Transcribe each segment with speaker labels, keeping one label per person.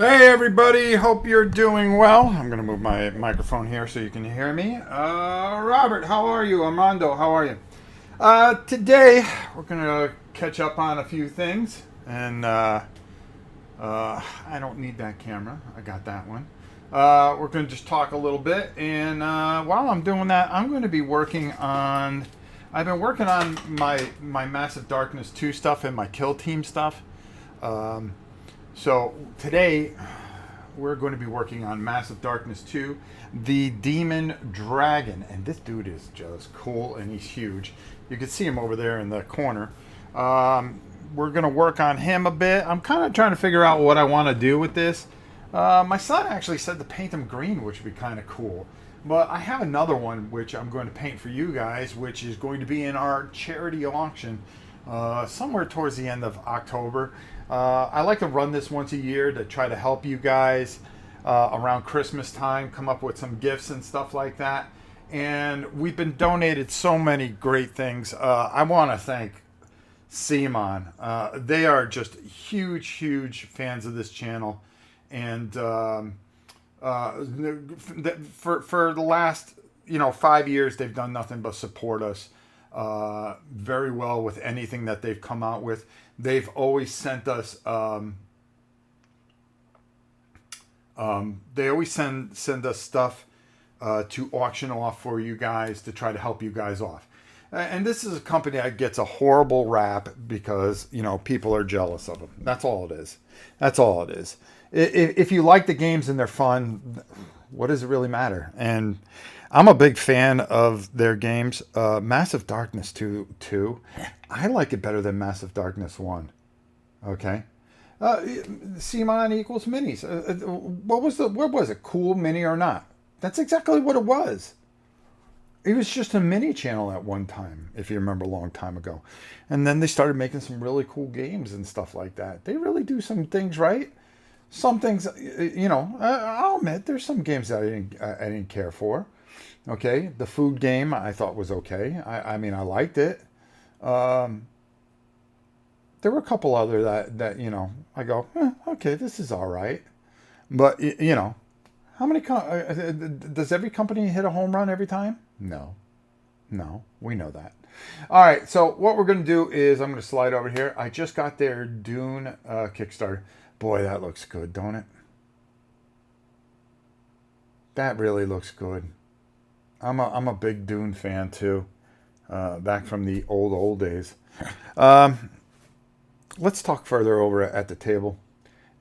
Speaker 1: Hey everybody, hope you're doing well. I'm going to move my microphone here so you can hear me. Robert, how are you? Armando, how are you? Today, we're going to catch up on a few things. And I don't need that camera. I got that one. We're going to just talk a little bit. And while I'm doing that, I'm going to be working on... I've been working on my Massive Darkness 2 stuff and my Kill Team stuff. So today we're going to be working on Massive Darkness 2, the Demon Dragon. And this dude is just cool and he's huge. You can see him over there in the corner. We're going to work on him a bit. I'm kind of trying to figure out what I want to do with this. My son actually said to paint him green, which would be kind of cool. But I have another one which I'm going to paint for you guys, which is going to be in our charity auction somewhere towards the end of October. I like to run this once a year to try to help you guys around Christmas time, come up with some gifts and stuff like that. And we've been donated so many great things. I want to thank Simon. They are just huge fans of this channel. And for the last 5 years, they've done nothing but support us very well with anything that they've come out with. They've always sent us they always send us stuff to auction off for you guys to try to help you guys off. And this is a company that gets a horrible rap because people are jealous of them. That's all it is. That's all it is. If you like the games and they're fun, what does it really matter? And I'm a big fan of their games. Massive Darkness 2, I like it better than Massive Darkness 1. Okay? CMON equals minis. What was it? Cool mini or not? That's exactly what it was. It was just a mini channel at one time, if you remember, a long time ago. And then they started making some really cool games and stuff like that. They really do some things right. Some things, I'll admit, there's some games that I didn't care for. Okay, the food game I thought was okay. I mean, I liked it. There were a couple other that I go, okay, this is all right. But how many does every company hit a home run every time? No, we know that. All right, so what we're gonna do is I'm gonna slide over here. I just got their Dune Kickstarter. Boy, that looks good, don't it? That really looks good. I'm a big Dune fan too, back from the old days. Let's talk further over at the table,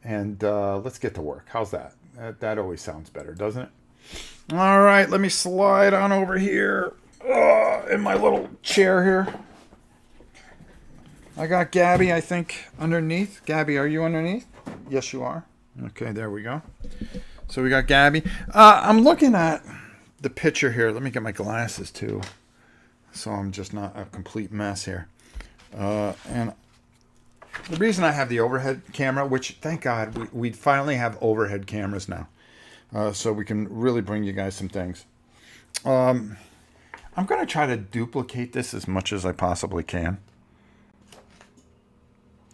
Speaker 1: and let's get to work. How's that? That always sounds better, doesn't it? All right, let me slide on over here in my little chair here. I got Gabby, I think, underneath. Gabby, are you underneath? Yes, you are. Okay, there we go. So we got Gabby. I'm looking at the picture here. Let me get my glasses too, so I'm just not a complete mess here. And the reason I have the overhead camera, which thank God we finally have overhead cameras now, so we can really bring you guys some things. I'm going to try to duplicate this as much as I possibly can.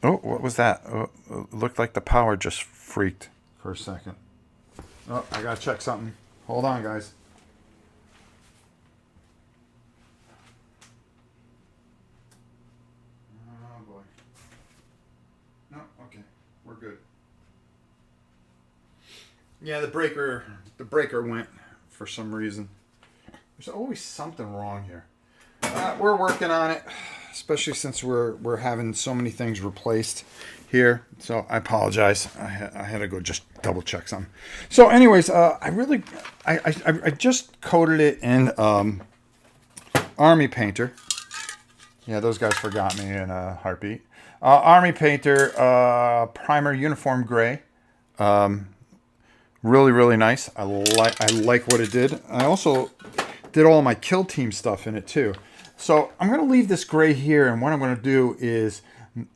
Speaker 1: Oh, what was that? Oh, it looked like the power just freaked for a second. Oh, I got to check something. Hold on, guys. Oh, boy. No, okay. We're good. Yeah, the breaker went for some reason. There's always something wrong here. We're working on it, especially since we're having so many things replaced here. So I apologize. I had to go just double check something. So, anyways, I just coated it in Army Painter. Yeah, those guys forgot me in a heartbeat. Army Painter Primer Uniform Gray. Really nice. I like what it did. I also did all my Kill Team stuff in it too. So I'm going to leave this gray here, and what I'm going to do is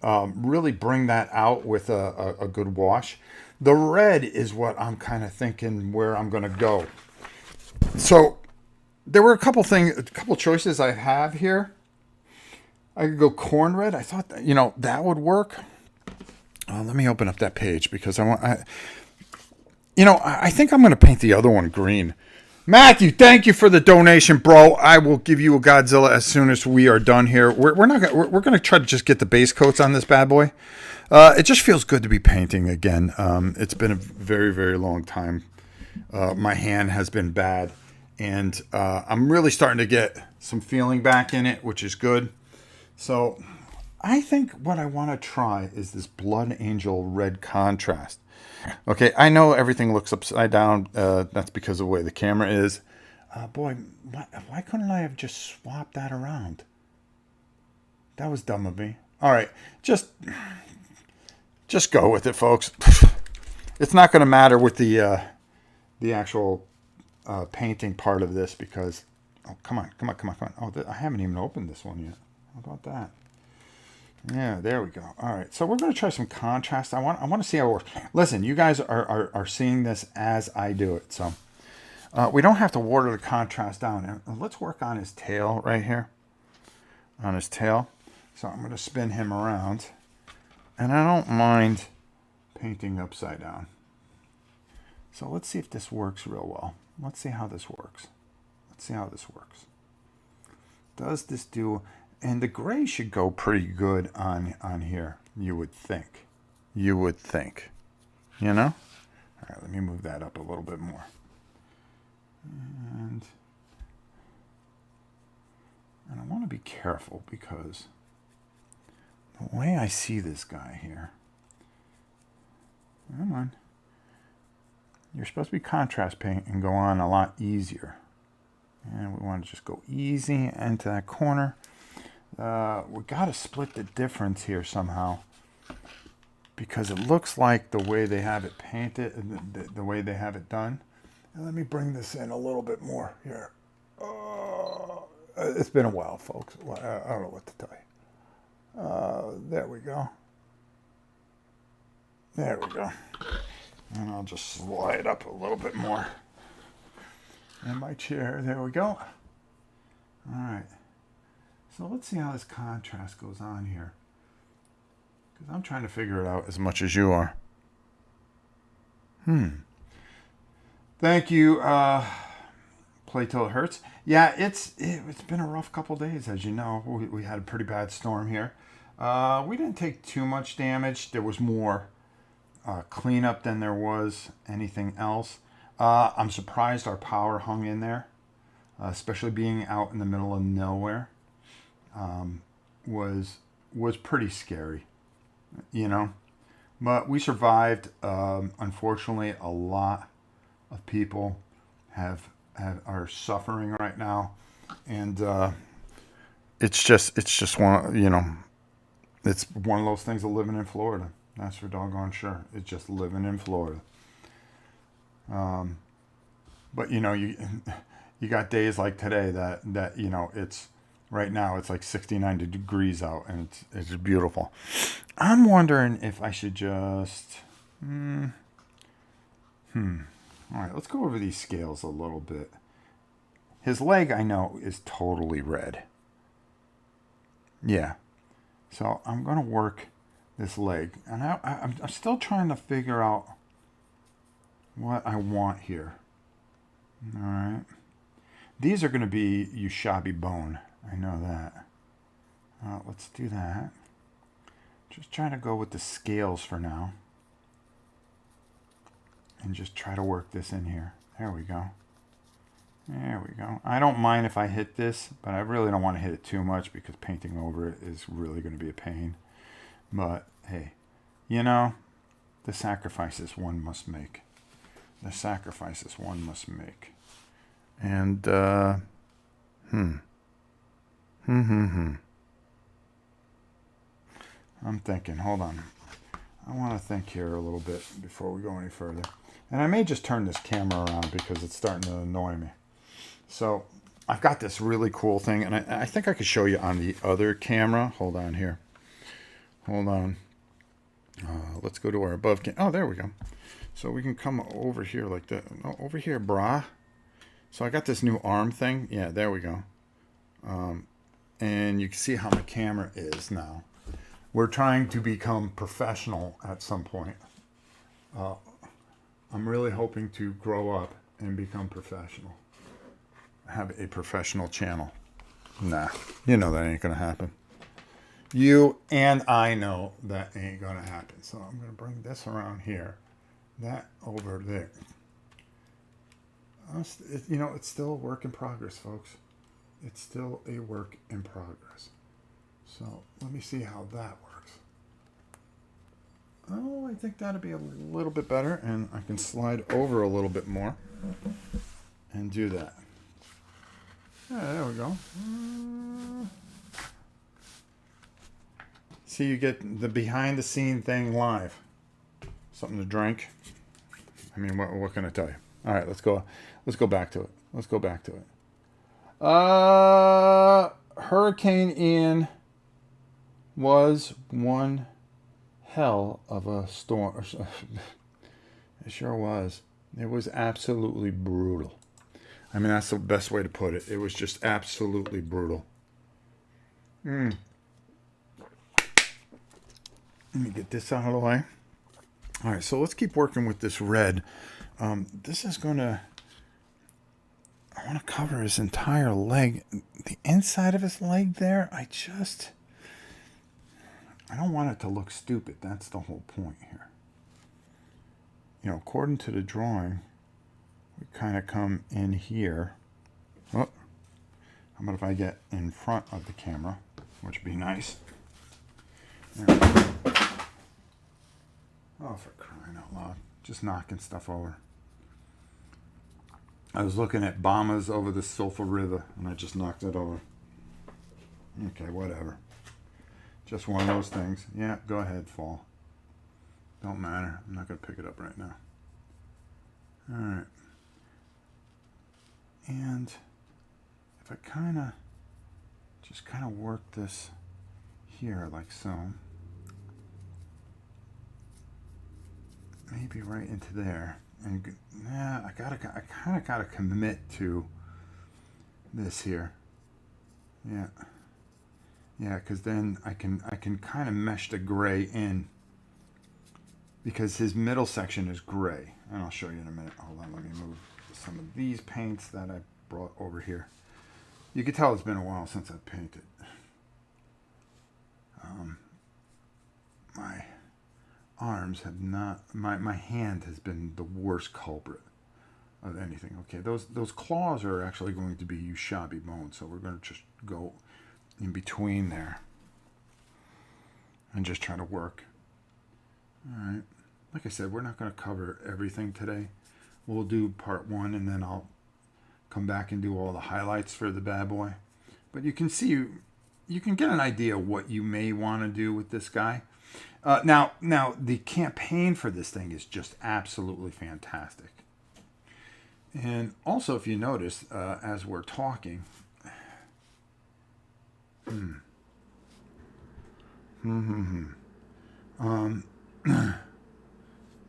Speaker 1: really bring that out with a good wash. The red is what I'm kind of thinking where I'm going to go. So there were a couple choices I have here. I could go corn red. I thought that would work. Let me open up that page because You know, I think I'm going to paint the other one green. Matthew, thank you for the donation, bro. I will give you a Godzilla as soon as we are done here. We're not gonna, we're going to try to just get the base coats on this bad boy. It just feels good to be painting again. It's been a very, very long time. My hand has been bad, and I'm really starting to get some feeling back in it, which is good. So I think what I want to try is this Blood Angel red contrast. Okay, I know everything looks upside down. That's because of the way the camera is. Boy, why couldn't I have just swapped that around? That was dumb of me. All right, just go with it, folks. It's not going to matter with the actual painting part of this because, oh, come on. Oh, I haven't even opened this one yet. How about that? Yeah, there we go. All right, so we're going to try some contrast. I want to see how it works. Listen, you guys are seeing this as I do it, so we don't have to water the contrast down. And let's work on his tail right here, on his tail. So I'm going to spin him around, and I don't mind painting upside down. So let's see if this works real well. Let's see how this works. Does this do... And the gray should go pretty good on here, you would think. You know? All right, let me move that up a little bit more. And I want to be careful because the way I see this guy here... Come on. You're supposed to be contrast paint and go on a lot easier. And we want to just go easy into that corner. We got to split the difference here somehow because it looks like the way they have it painted, the way they have it done. And let me bring this in a little bit more here. It's been a while, folks. I don't know what to tell you. There we go. And I'll just slide up a little bit more in my chair. There we go. All right. So let's see how this contrast goes on here. Because I'm trying to figure it out as much as you are. Thank you, Play Till It Hurts. Yeah, it's been a rough couple days, as you know. We had a pretty bad storm here. We didn't take too much damage. There was more cleanup than there was anything else. I'm surprised our power hung in there, especially being out in the middle of nowhere. Was pretty scary, you know, but we survived. Unfortunately, a lot of people are suffering right now, and it's just one, you know, it's one of those things of living in Florida. That's for doggone sure. It's just living in Florida. But you know, you got days like today that you know, it's right now it's like 69 degrees out and it's beautiful. I'm wondering if I should just all right, let's go over these scales a little bit. His leg, I know, is totally red. Yeah. So I'm going to work this leg. And I'm still trying to figure out what I want here. All right. These are going to be Ushabi bone. I know that. Let's do that. Just trying to go with the scales for now. And just try to work this in here. There we go. I don't mind if I hit this, but I really don't want to hit it too much because painting over it is really going to be a pain. But, hey, you know, the sacrifices one must make. And, I'm thinking, hold on. I want to think here a little bit before we go any further. And I may just turn this camera around because it's starting to annoy me. So I've got this really cool thing, and I think I could show you on the other camera. Hold on here. Hold on. Let's go to our above cam. Oh, there we go. So we can come over here like that. Oh, over here, brah. So I got this new arm thing. Yeah, there we go. And you can see how my camera is now. We're trying to become professional at some point. I'm really hoping to grow up and become professional. Have a professional channel. Nah, you know that ain't gonna happen. You and I know that ain't gonna happen. So I'm gonna bring this around here, that over there. It's still a work in progress, folks. It's still a work in progress. So let me see how that works. Oh, I think that'll be a little bit better, and I can slide over a little bit more and do that. Yeah, there we go. See, you get the behind the scene thing live. Something to drink. I mean, what can I tell you? All right, let's go back to it. Let's go back to it. Hurricane Ian was one hell of a storm. It sure was. It was absolutely brutal. I mean, that's the best way to put it. It was just absolutely brutal. Let me get this out of the way. All right, so let's keep working with this red. This is going to... I want to cover his entire leg. The inside of his leg there, I don't want it to look stupid. That's the whole point here. You know, according to the drawing, we kind of come in here. Oh, how about if I get in front of the camera, which would be nice. There we go. Oh, for crying out loud. Just knocking stuff over. I was looking at bombers over the Sulphur River, and I just knocked it over. Okay, whatever. Just one of those things. Yeah, go ahead, fall. Don't matter. I'm not going to pick it up right now. All right. And if I just kind of work this here like so, maybe right into there. And yeah, I kind of gotta commit to this here. Yeah, because then I can kind of mesh the gray in, because his middle section is gray, and I'll show you in a minute. Hold on, let me move some of these paints that I brought over here. You can tell it's been a while since I've painted. My arms have not, my hand has been the worst culprit of anything. Okay, those claws are actually going to be Ushabti bone, so we're going to just go in between there and just try to work. All right, like I said, we're not going to cover everything today. We'll do part 1, and then I'll come back and do all the highlights for the bad boy. But you can see, you can get an idea of what you may want to do with this guy. Now, the campaign for this thing is just absolutely fantastic. And also, if you notice, as we're talking,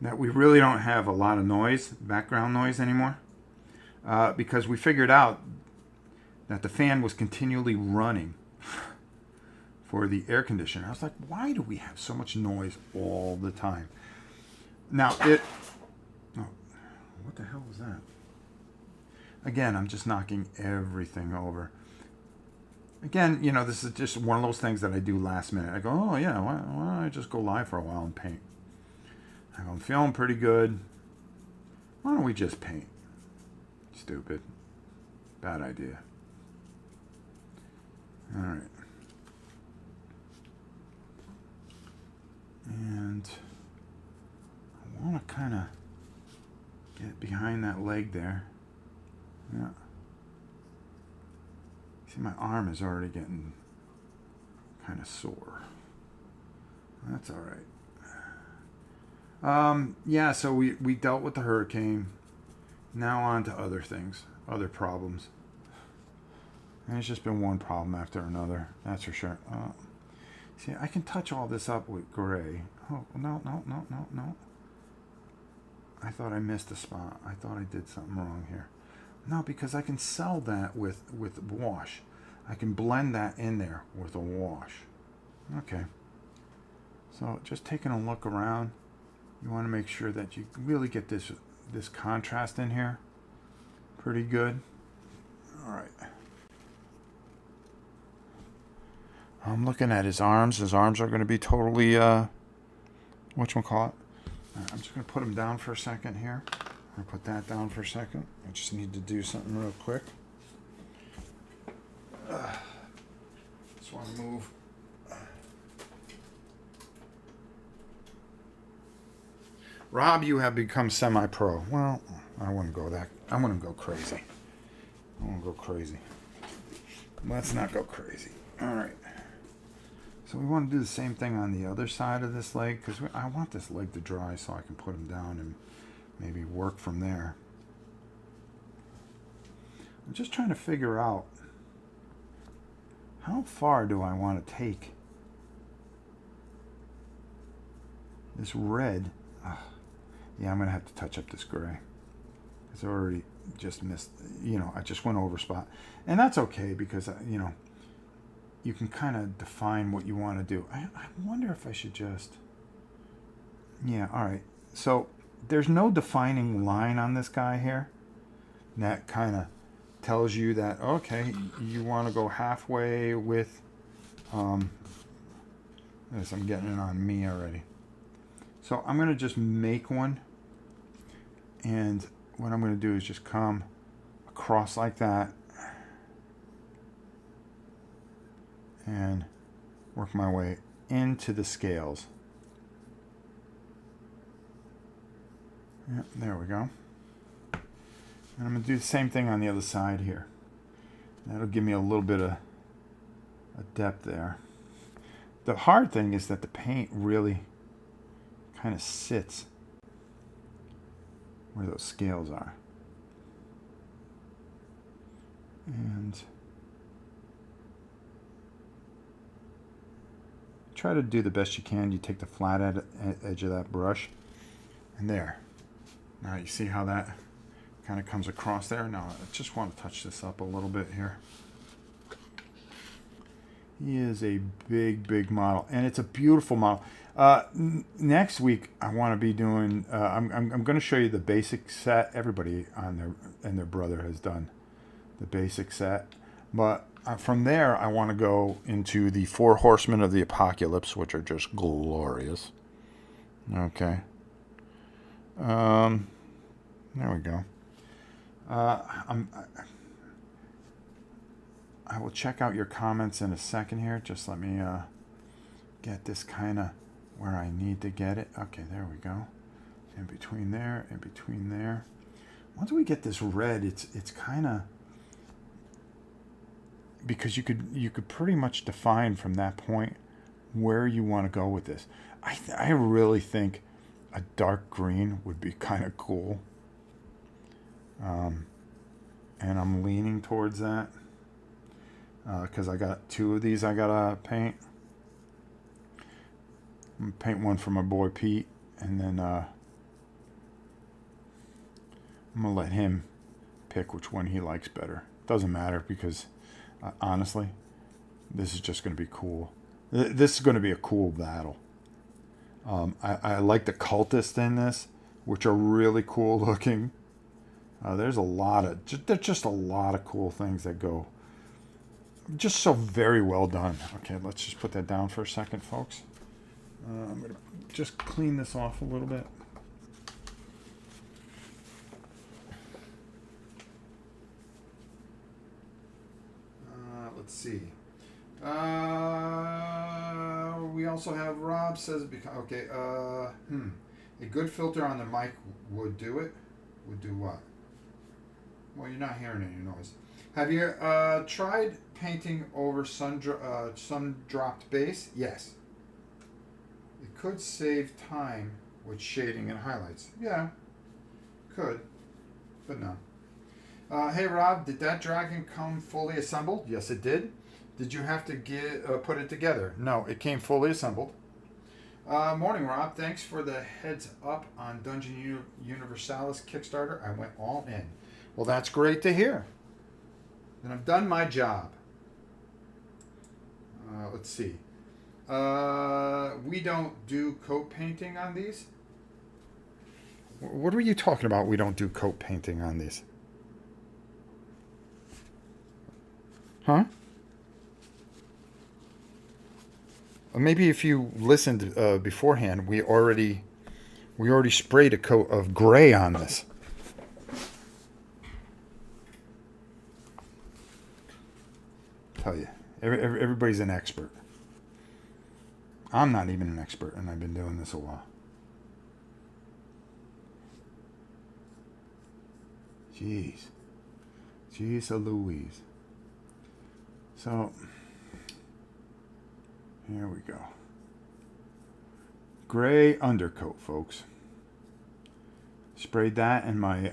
Speaker 1: that we really don't have a lot of noise, background noise anymore, because we figured out that the fan was continually running for the air conditioner. I was like, why do we have so much noise all the time? Now what the hell was that? Again, I'm just knocking everything over. Again, this is just one of those things that I do last minute. I go, oh yeah, why don't I just go live for a while and paint? I'm feeling pretty good. Why don't we just paint? Stupid. Bad idea. All right. And I want to kind of get behind that leg there. Yeah. See, my arm is already getting kind of sore. That's all right. Yeah, so we dealt with the hurricane. Now on to other things, other problems. And it's just been one problem after another, that's for sure. See, I can touch all this up with gray. Oh, no. I thought I missed a spot. I thought I did something wrong here. No, because I can sell that with wash. I can blend that in there with a wash. Okay. So just taking a look around. You want to make sure that you really get this contrast in here pretty good. All right. I'm looking at his arms. His arms are going to be totally, whatchamacallit. I'm just going to put him down for a second here. I'll put that down for a second. I just need to do something real quick. Just want to move. Rob, you have become semi-pro. Well, I wouldn't go that. I wouldn't go crazy. I won't go crazy. Let's not go crazy. All right. So we want to do the same thing on the other side of this leg because I want this leg to dry so I can put him down and maybe work from there. I'm just trying to figure out how far do I want to take this red. Yeah, I'm going to have to touch up this gray. It's already just missed, I just went over spot. And that's okay because, you can kind of define what you want to do. I wonder if I should just... Yeah, all right. So there's no defining line on this guy here. That kind of tells you that, okay, you want to go halfway with... This, I'm getting it on me already. So I'm going to just make one. And what I'm going to do is just come across like that. And work my way into the scales. Yep, there we go. And I'm going to do the same thing on the other side here. That'll give me a little bit of a depth there. The hard thing is that the paint really kind of sits where those scales are. And try to do the best you can. You take the flat edge of that brush and there. Now you see how that kind of comes across there? Now I just want to touch this up a little bit here. He is a big model, and it's a beautiful model. Next week I want to be doing. I'm going to show you the basic set. Everybody on their brother has done the basic set, but from there I want to go into the 4 Horsemen of the Apocalypse, which are just glorious. Okay. There we go. I will check out your comments in a second here. Just let me get this kind of where I need to get it. Okay, there we go. In between there, in between there. Once we get this red, it's kind of, because you could pretty much define from that point where you want to go with this. I really think a dark green would be kind of cool. And I'm leaning towards that. Because I got 2 of these I gotta paint. I'm gonna paint one for my boy Pete, and then I'm gonna let him pick which one he likes better. Doesn't matter because honestly, this is just gonna be cool. This is gonna be a cool battle. I like the cultists in this, which are really cool looking. There's a lot of just a lot of cool things that go. Just so very well done. Okay, let's just put that down for a second, folks. I'm going to just clean this off a little bit. Let's see. We also have Rob says, okay, a good filter on the mic would do it. Would do what? Well, you're not hearing any noise. Have you tried painting over sun-dropped base? Yes. It could save time with shading and highlights. Yeah, could, but no. Hey Rob, did that dragon come fully assembled? Yes, it did. Did you have to put it together? No, it came fully assembled. Morning, Rob. Thanks for the heads up on Dungeon Universalis Kickstarter. I went all in. Well, that's great to hear. Then I've done my job. Let's see. We don't do coat painting on these. What are you talking about? We don't do coat painting on these. Huh? Maybe if you listened beforehand, we already sprayed a coat of gray on this. Tell you, everybody's an expert. I'm not even an expert, and I've been doing this a while. Jeez. Louise. So, here we go. Gray undercoat, folks. Sprayed that in my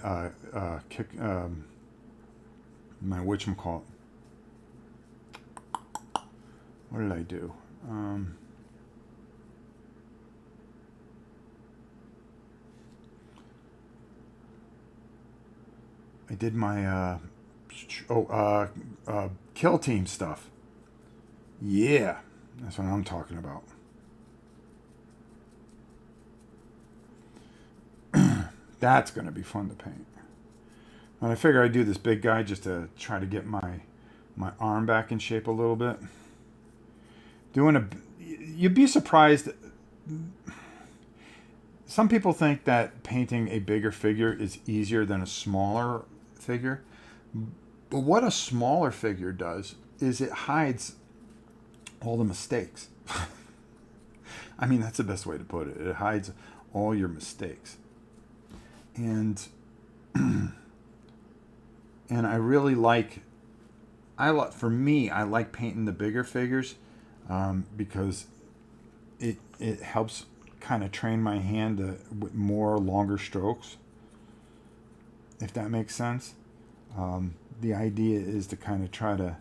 Speaker 1: my whatchamacallit. What did I do? I did my kill team stuff. Yeah, that's what I'm talking about. That's gonna be fun to paint. And I figure I'd do this big guy just to try to get my arm back in shape a little bit. You'd be surprised. Some people think that painting a bigger figure is easier than a smaller figure. But what a smaller figure does is it hides all the mistakes. I mean, that's the best way to put it. It hides all your mistakes. And I really like for me, I like painting the bigger figures because it helps kind of train my hand with more longer strokes, if that makes sense. The idea is to kind of try to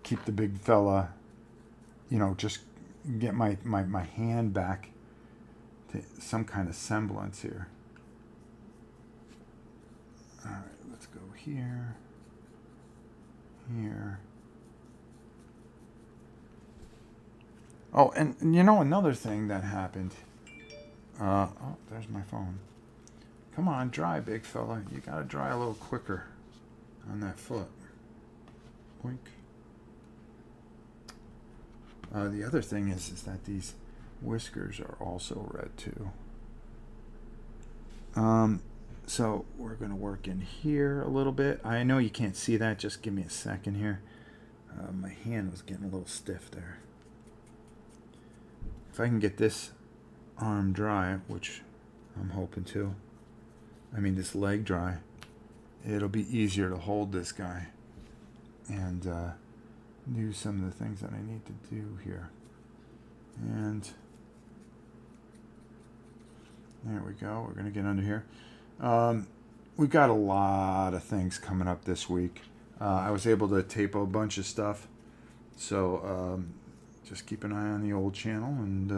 Speaker 1: keep the big fella, just get my hand back to some kind of semblance here. All right, let's go here. Oh, and another thing that happened. There's my phone. Come on, dry, big fella. You gotta dry a little quicker on that foot. Boink. The other thing is that these whiskers are also red too. So we're gonna work in here a little bit. I know you can't see that. Just give me a second here. My hand was getting a little stiff there. If I can get this arm dry, which I'm hoping to, this leg dry, it'll be easier to hold this guy and do some of the things that I need to do here. And there we go. We're going to get under here. We've got a lot of things coming up this week. I was able to tape a bunch of stuff. So just keep an eye on the old channel, and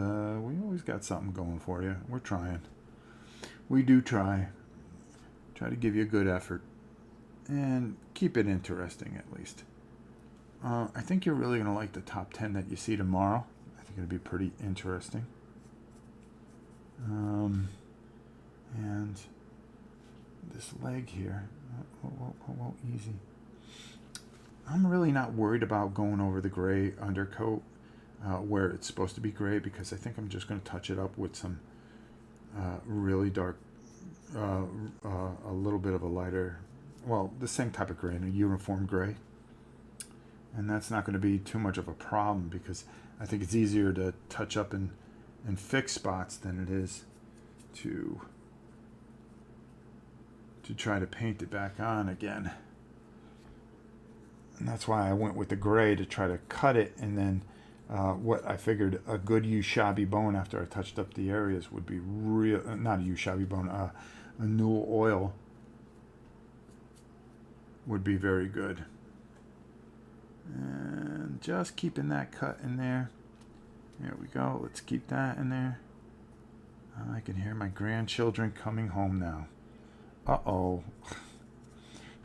Speaker 1: we always got something going for you. We're trying. We do try. Try to give you a good effort and keep it interesting at least. I think you're really going to like the top 10 that you see tomorrow. I think it'll be pretty interesting. And this leg here. Whoa, easy. I'm really not worried about going over the gray undercoat where it's supposed to be gray, because I think I'm just going to touch it up with some really dark, a little bit of a lighter, the same type of gray, a uniform gray. And that's not going to be too much of a problem, because I think it's easier to touch up and fix spots than it is to try to paint it back on again. And that's why I went with the gray, to try to cut it, and then what I figured a good Ushabi bone after I touched up the areas would be not a Ushabi bone, a Newell oil would be very good. And just keeping that cut in there. There we go. Let's keep that in there. I can hear my grandchildren coming home now. Uh-oh.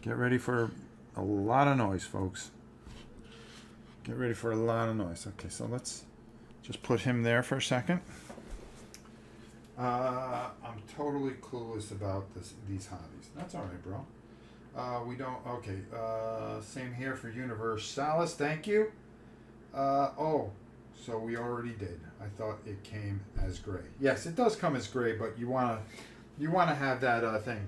Speaker 1: Get ready for a lot of noise, folks. Get ready for a lot of noise. Okay, so let's just put him there for a second. I'm totally clueless about these hobbies. That's all right, bro. We don't. Okay. Same here for Universalis. Thank you. Oh, so we already did. I thought it came as gray. Yes, it does come as gray, but you wanna have that thing.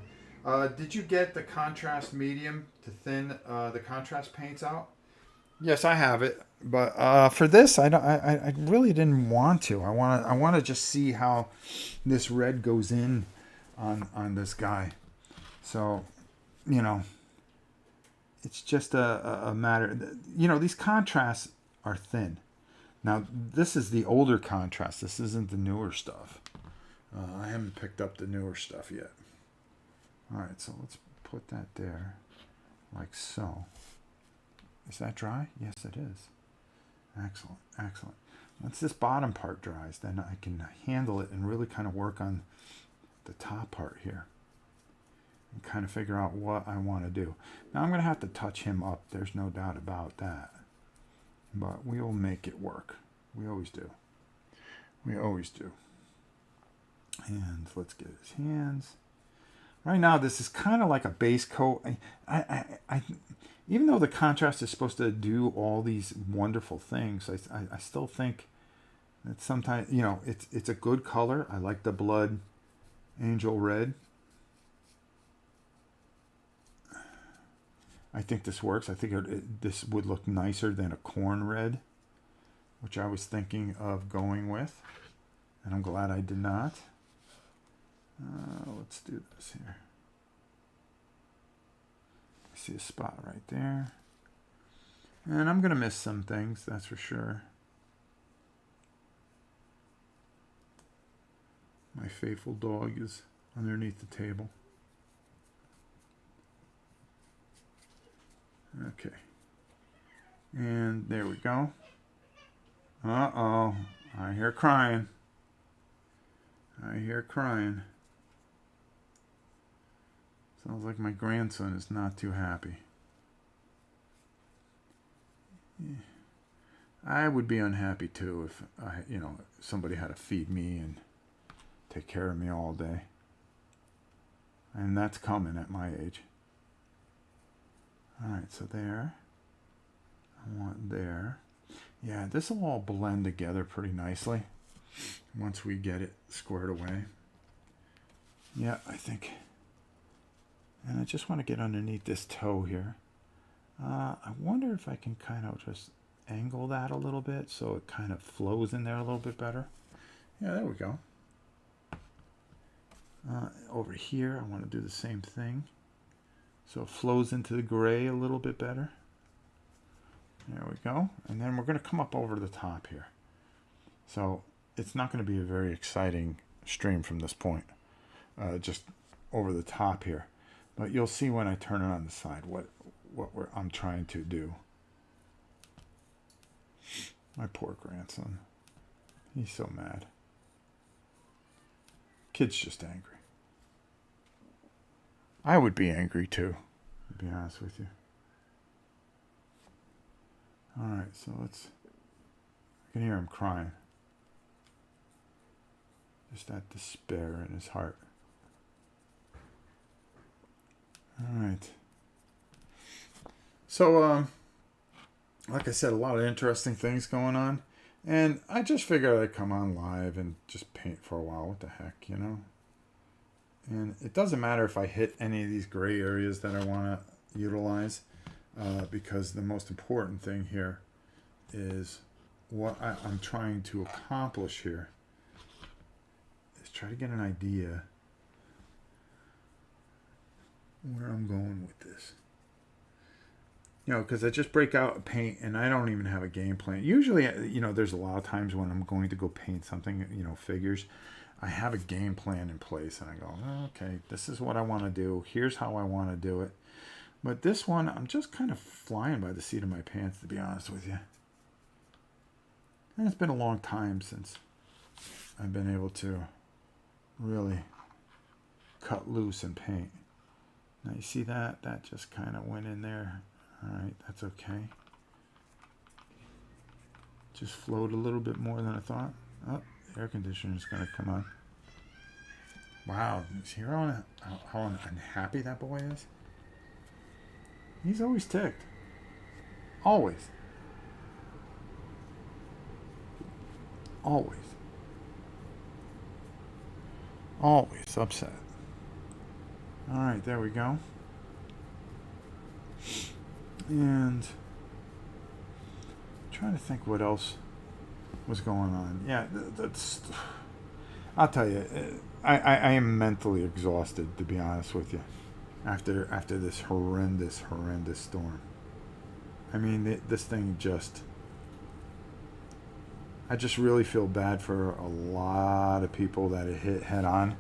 Speaker 1: Did you get the contrast medium to thin the contrast paints out? Yes, I have it, but for this, I don't. I really didn't want to. I want to just see how this red goes in on this guy. So, you know, it's just a matter. These contrasts are thin. Now, this is the older contrast. This isn't the newer stuff. I haven't picked up the newer stuff yet. All right, so let's put that there, like so. Is that dry? Yes, it is. Excellent, excellent. Once this bottom part dries, then I can handle it and really kind of work on the top part here and kind of figure out what I want to do. Now I'm going to have to touch him up. There's no doubt about that. But we will make it work. We always do. We always do. And let's get his hands. Right now, this is kind of like a base coat. I even though the contrast is supposed to do all these wonderful things, I still think that sometimes, it's a good color. I like the blood angel red. I think this works. I think this would look nicer than a corn red, which I was thinking of going with. And I'm glad I did not. Let's do this here. I see a spot right there. And I'm going to miss some things, that's for sure. My faithful dog is underneath the table. Okay. And there we go. Uh-oh. I hear crying. I hear crying. Sounds like my grandson is not too happy. Yeah. I would be unhappy too if somebody had to feed me and take care of me all day. And that's coming at my age. All right, so there. I want there. Yeah, this will all blend together pretty nicely once we get it squared away. Yeah, I think. And I just want to get underneath this toe here. I wonder if I can kind of just angle that a little bit so it kind of flows in there a little bit better. Yeah, there we go. Over here, I want to do the same thing. So it flows into the gray a little bit better. There we go. And then we're going to come up over the top here. So it's not going to be a very exciting stream from this point. Just over the top here. But you'll see when I turn it on the side what I'm trying to do. My poor grandson. He's so mad. Kid's just angry. I would be angry too, to be honest with you. Alright, so I can hear him crying. Just that despair in his heart. Alright. So, like I said, a lot of interesting things going on. And I just figured I'd come on live and just paint for a while. What the heck, And it doesn't matter if I hit any of these gray areas that I want to utilize, because the most important thing here is what I'm trying to accomplish here is try to get an idea where I'm going with this. Because I just break out a paint and I don't even have a game plan. Usually, there's a lot of times when I'm going to go paint something, figures. I have a game plan in place and I go, okay, this is what I want to do. Here's how I want to do it. But this one, I'm just kind of flying by the seat of my pants, to be honest with you. And it's been a long time since I've been able to really cut loose and paint. Now you see that? That just kind of went in there. All right, that's okay. Just flowed a little bit more than I thought. Oh, the air conditioner is going to come on. Wow, see how unhappy that boy is? He's always ticked. Always. Always. Always upset. Alright, there we go. And trying to think what else was going on. Yeah, that's. I'll tell you, I am mentally exhausted, to be honest with you, after this horrendous storm. I mean, this thing just. I just really feel bad for a lot of people that it hit head on.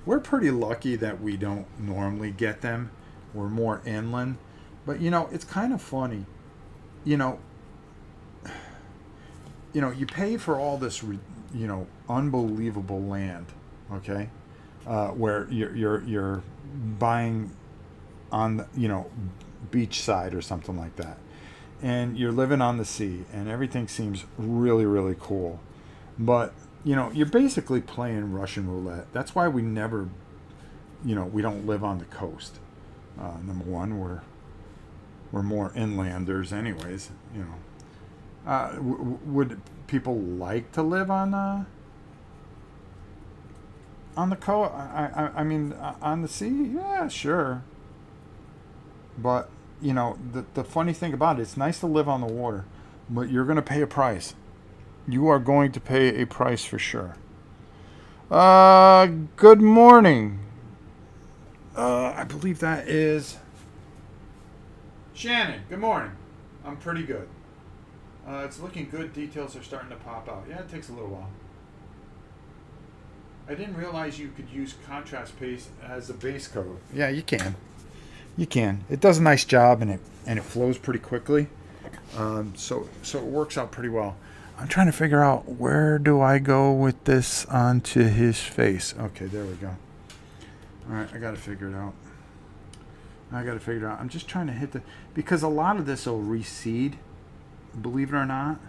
Speaker 1: We're pretty lucky that we don't normally get them. We're more inland. But it's kind of funny. You know, you pay for all this, unbelievable land, okay, where you're buying on the, beach side or something like that, and you're living on the sea, and everything seems really, really cool, but you're basically playing Russian roulette. That's why we never, we don't live on the coast. Number one, we're more inlanders, anyways. Would people like to live on the coast? I mean, on the sea? Yeah, sure. But the funny thing about it, it's nice to live on the water, but you're going to pay a price. You are going to pay a price for sure. Good morning. I believe that is Shannon. Good morning. I'm pretty good. It's looking good. Details are starting to pop out. Yeah, it takes a little while. I didn't realize you could use contrast paste as a base coat. Yeah, you can. You can. It does a nice job, and it flows pretty quickly. So it works out pretty well. I'm trying to figure out, where do I go with this onto his face. Okay, there we go. All right, I got to figure it out. I'm just trying to hit because a lot of this will recede, believe it or not.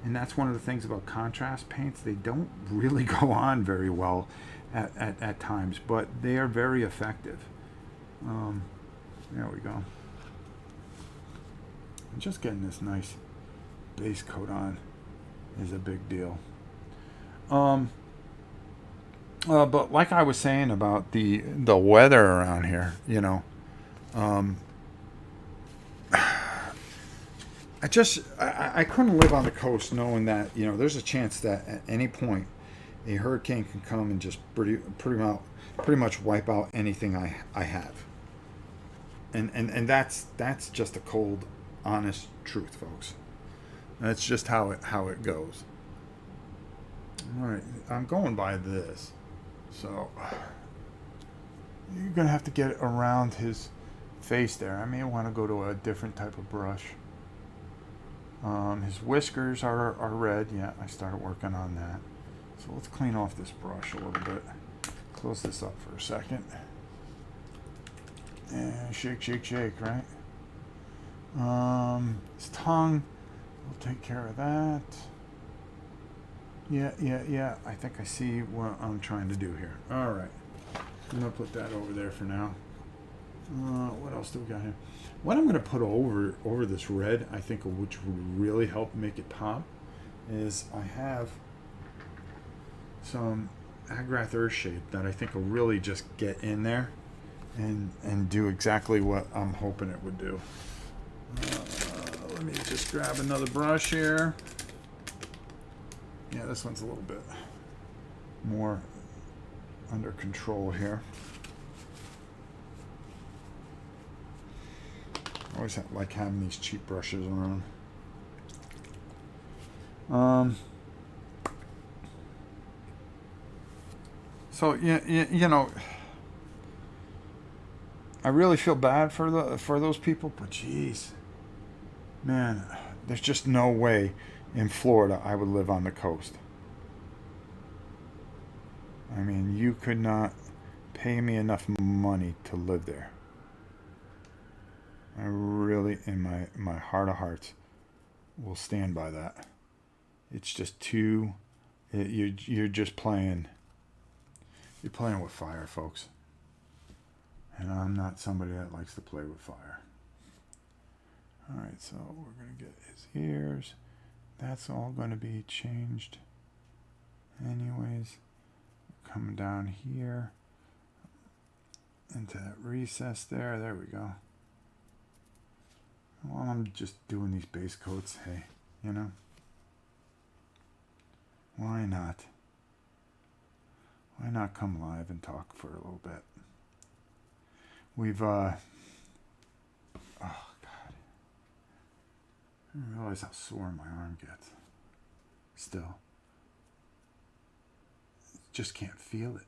Speaker 1: And that's one of the things about contrast paints. They don't really go on very well at times, but they are very effective. There we go. And just getting this nice base coat on is a big deal. But like I was saying about the weather around here, I couldn't live on the coast knowing that there's a chance that at any point a hurricane can come and just pretty much wipe out anything I have. And that's just a cold, honest truth, folks. That's just how it goes. All right, I'm going by this, so you're gonna have to get around his face there. I may want to go to a different type of brush. His whiskers are red. Yeah, I started working on that. So let's clean off this brush a little bit. Close this up for a second. And shake, shake, shake, right? His tongue, we'll take care of that. Yeah. I think I see what I'm trying to do here. All right. I'm going to put that over there for now. What else do we got here? What I'm going to put over this red, I think, which would really help make it pop, is I have some Agrath Earthshade that I think will really just get in there and do exactly what I'm hoping it would do. Let me just grab another brush here. Yeah, this one's a little bit more under control here. I always like having these cheap brushes around. So I really feel bad for those people, but geez, man, there's just no way in Florida I would live on the coast. I mean, you could not pay me enough money to live there. I really, in my heart of hearts, will stand by that. It's just too. You're just playing. You're playing with fire, folks. And I'm not somebody that likes to play with fire. Alright, so we're going to get his ears. That's all going to be changed anyways. Come down here into that recess there. There we go. While I'm just doing these base coats, hey, you know, why not? Why not come live and talk for a little bit? We've, oh God. I didn't realize how sore my arm gets. Still. Just can't feel it.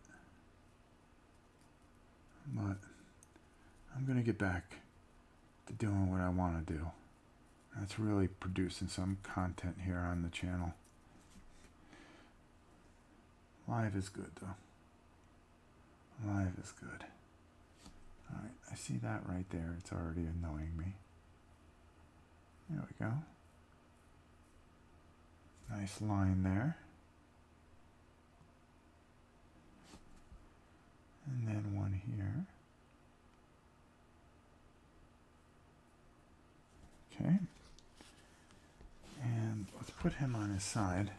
Speaker 1: But I'm going to get back to doing what I want to do. That's really producing some content here on the channel. Live is good, though. Live is good. Alright, I see that right there. It's already annoying me. There we go. Nice line there. And then one here. Okay. And let's put him on his side.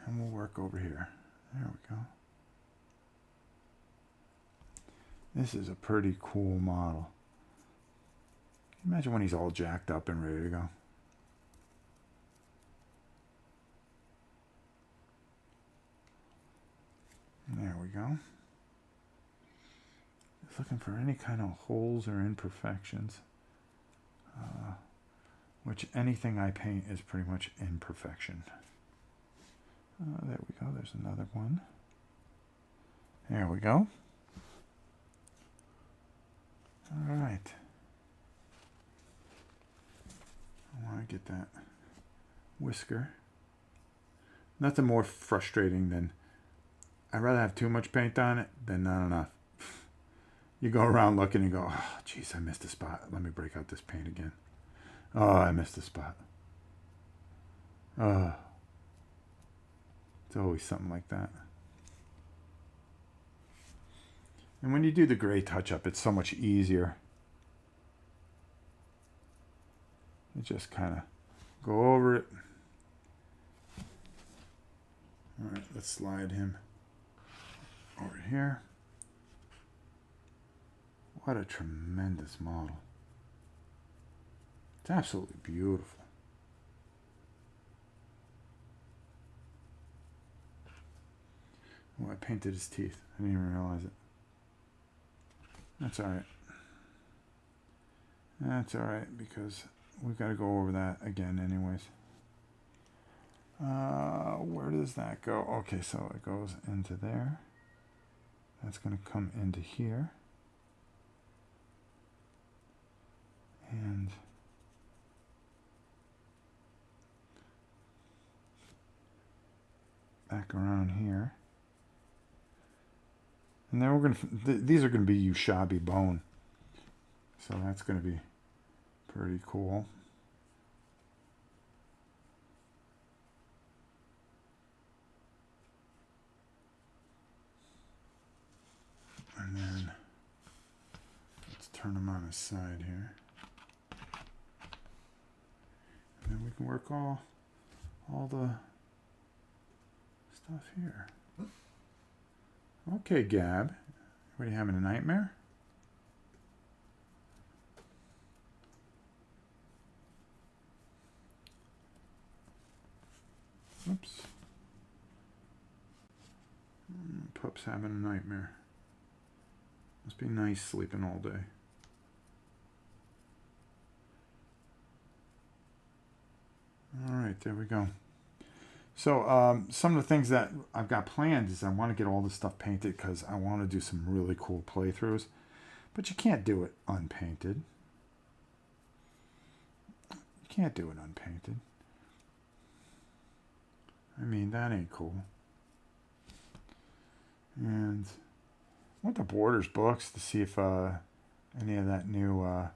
Speaker 1: And we'll work over here. There we go. This is a pretty cool model. Imagine when he's all jacked up and ready to go. There we go. Just looking for any kind of holes or imperfections. Which anything I paint is pretty much imperfection. There we go. There's another one. There we go. All right. I want to get that whisker. Nothing more frustrating than I'd rather have too much paint on it than not enough. You go around looking and go, oh, geez, I missed a spot. Let me break out this paint again. Oh, I missed a spot. Oh. It's always something like that. And when you do the gray touch-up, it's so much easier. You just kind of go over it. All right, let's slide him over here. What a tremendous model. It's absolutely beautiful. Oh, I painted his teeth. I didn't even realize it. That's all right. That's all right, because we've got to go over that again anyways. Where does that go? Okay, so it goes into there. That's going to come into here. And back around here. And then we're going to, these are going to be Ushabi bone. So that's going to be pretty cool. And then let's turn him on his side here. And then we can work all the stuff here. Okay, Gab. What, are you having a nightmare? Oops. Pup's having a nightmare. Must be nice sleeping all day. All right, there we go. So some of the things that I've got planned is I want to get all this stuff painted because I want to do some really cool playthroughs. But you can't do it unpainted. You can't do it unpainted. I mean, that ain't cool. And I want the Borders books to see if any of that new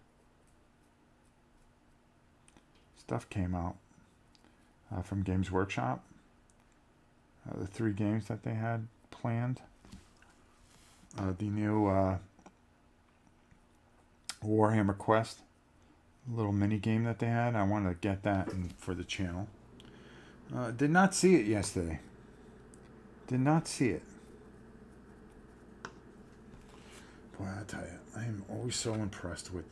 Speaker 1: stuff came out from Games Workshop. The 3 games that they had planned. The new Warhammer Quest little mini game that they had. I wanted to get that for the channel. Did not see it yesterday. Did not see it. Boy, I tell you, I am always so impressed with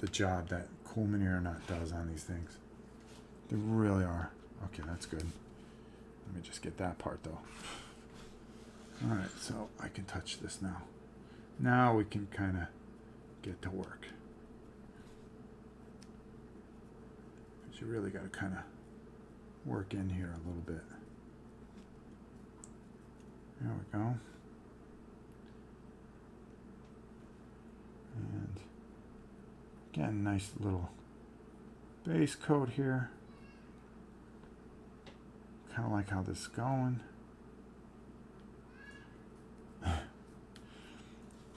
Speaker 1: the job that Coolman Aeronaut does on these things. They really are. Okay, that's good. Let me just get that part though. Alright, so I can touch this now. Now we can kind of get to work. But you really got to kind of work in here a little bit. There we go. And again, nice little base coat here. Kind of like how this is going.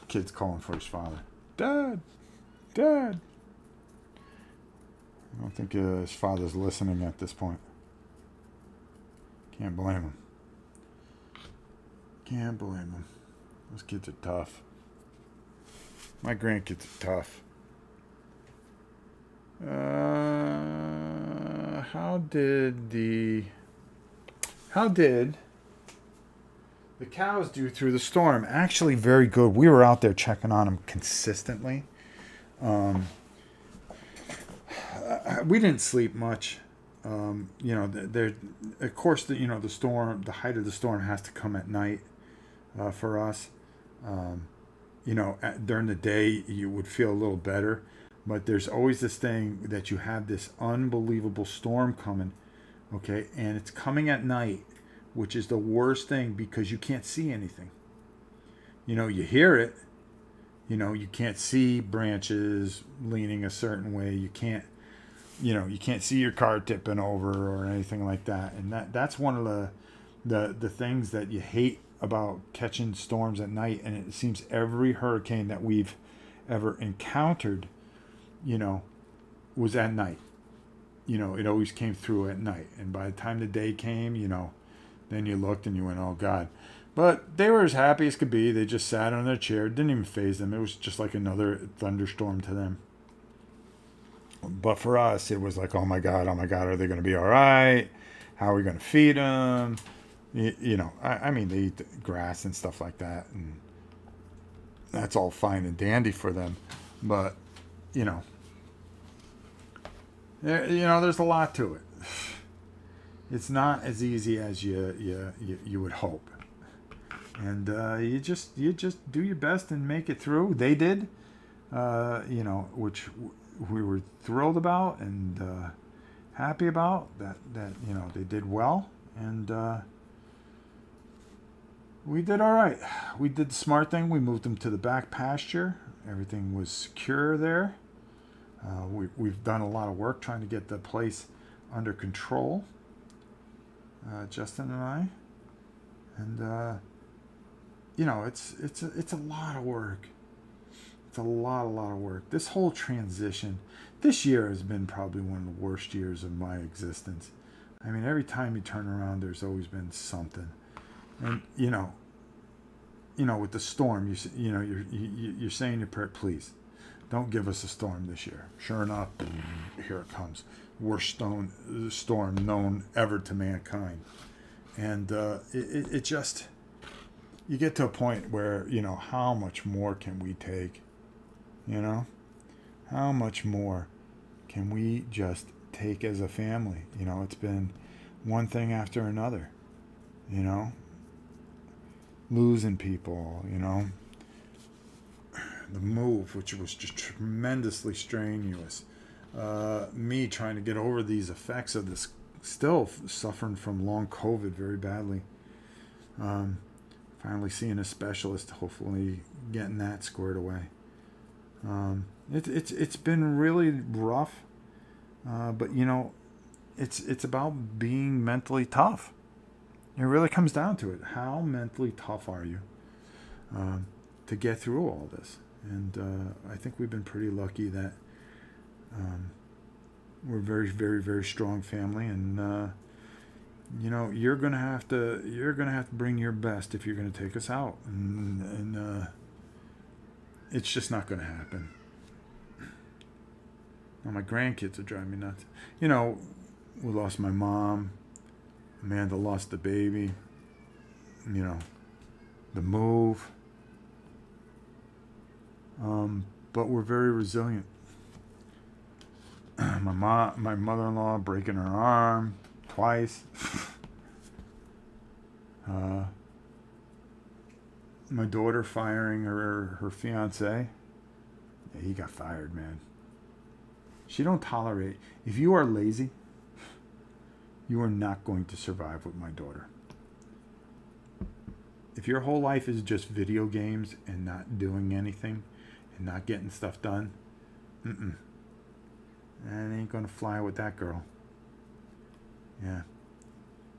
Speaker 1: Kid's calling for his father. Dad! Dad! I don't think his father's listening at this point. Can't blame him. Can't blame him. Those kids are tough. My grandkids are tough. How did the cows do through the storm? Actually, very good. We were out there checking on them consistently. We didn't sleep much. Of course, the storm, the height of the storm has to come at night for us. During the day, you would feel a little better. But there's always this thing that you have this unbelievable storm coming, okay? And it's coming at night, which is the worst thing because you can't see anything. You hear it. You can't see branches leaning a certain way. You can't see your car tipping over or anything like that. And that's one of the things that you hate about catching storms at night. And it seems every hurricane that we've ever encountered, was at night. It always came through at night. And by the time the day came, then you looked and you went, oh God. But they were as happy as could be. They just sat on their chair. It didn't even faze them. It was just like another thunderstorm to them. But for us, it was like, oh my God, are they going to be all right? How are we going to feed them? I mean, they eat the grass and stuff like that. And that's all fine and dandy for them. But, there's a lot to it. It's not as easy as you would hope. And you just do your best and make it through. They did, which we were thrilled about and happy about that they did well, and we did all right. We did the smart thing. We moved them to the back pasture. Everything was secure there. We've done a lot of work trying to get the place under control, Justin and I, and it's a lot of work. It's a lot of work. This whole transition, this year has been probably one of the worst years of my existence. I mean, every time you turn around, there's always been something. And with the storm, you're saying your prayer, please, don't give us a storm this year. Sure enough, here it comes. Worst storm known ever to mankind. And it just, you get to a point where, how much more can we take? How much more can we just take as a family? It's been one thing after another, losing people, the move, which was just tremendously strenuous, me trying to get over these effects of this, still suffering from long COVID very badly, finally seeing a specialist, hopefully getting that squared away. It's been really rough, but it's about being mentally tough. It really comes down to it. How mentally tough are you to get through all this? And I think we've been pretty lucky that we're a very, very, very strong family, and you know, you're gonna have to bring your best if you're gonna take us out, and it's just not gonna happen. Now, my grandkids are driving me nuts. You know, we lost my mom. Amanda lost the baby. You know, the move. But we're very resilient. My mother-in-law breaking her arm twice. My daughter firing her fiance. Yeah, he got fired, man. She don't tolerate. If you are lazy, you are not going to survive with my daughter. If your whole life is just video games and not doing anything and not getting stuff done, that ain't gonna fly with that girl. Yeah.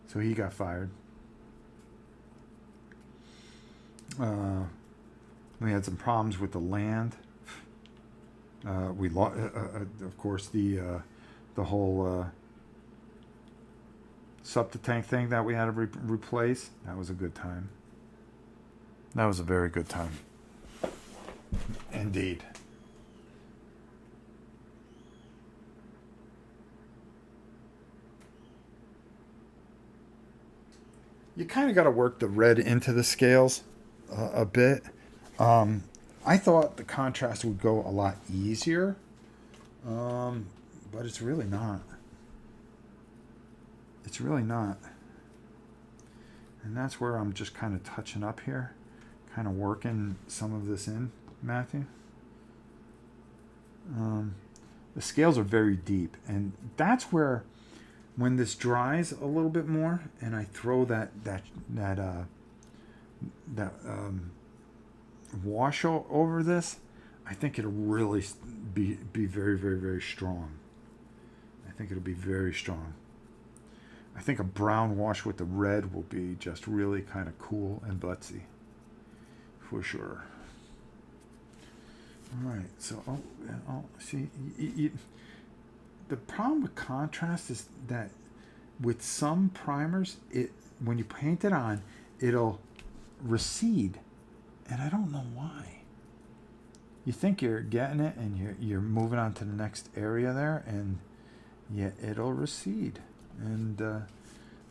Speaker 1: So he got fired. We had some problems with the land. We lost, of course, the whole septic tank thing that we had to replace. That was a good time. That was a very good time. Indeed. You kind of got to work the red into the scales a bit. I thought the contrast would go a lot easier, but it's really not. It's really not. And that's where I'm just kind of touching up here, kind of working some of this in, Matthew. The scales are very deep, and that's where, when this dries a little bit more, and I throw that wash over this, I think it'll really be very, very, very strong. I think it'll be very strong. I think a brown wash with the red will be just really kind of cool and buttsy, for sure. All right, so see, the problem with contrast is that with some primers, when you paint it on, it'll recede, and I don't know why. You think you're getting it, and you're moving on to the next area there, and yet it'll recede, and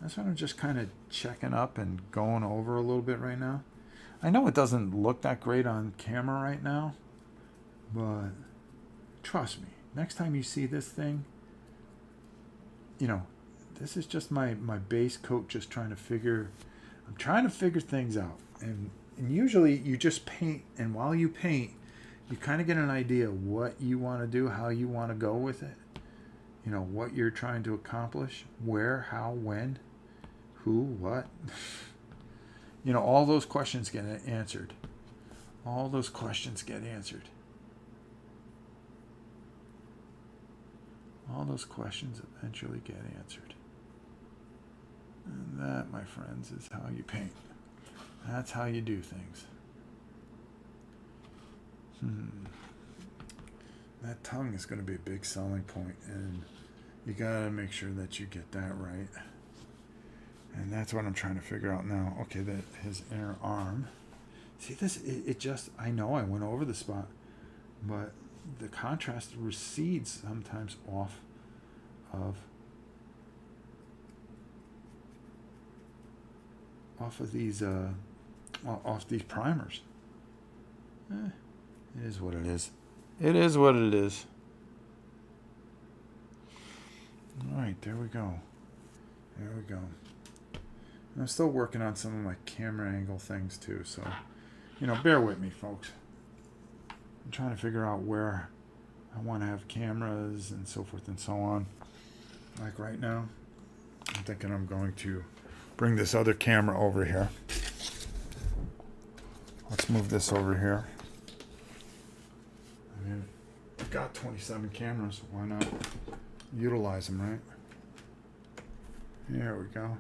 Speaker 1: that's what I'm just kind of checking up and going over a little bit right now. I know it doesn't look that great on camera right now, but trust me, next time you see this thing, you know, this is just my base coat, just trying to figure things out. And usually you just paint, and while you paint, you kind of get an idea what you want to do, how you want to go with it, you know, what you're trying to accomplish, where, how, when, who, what. You know, all those questions get answered. All those questions get answered. All those questions eventually get answered. And that, my friends, is how you paint. That's how you do things. That tongue is going to be a big selling point, and you got to make sure that you get that right. And that's what I'm trying to figure out now. Okay, that his inner arm. See this? It just, I know I went over the spot, but the contrast recedes sometimes off of these primers. It is what it is. It is what it is. All right, there we go. There we go. And I'm still working on some of my camera angle things too, so, you know, bear with me, folks. I'm trying to figure out where I want to have cameras and so forth and so on. Like right now, I'm thinking I'm going to bring this other camera over here. Let's move this over here. I mean, I've got 27 cameras. Why not utilize them, right? There we go.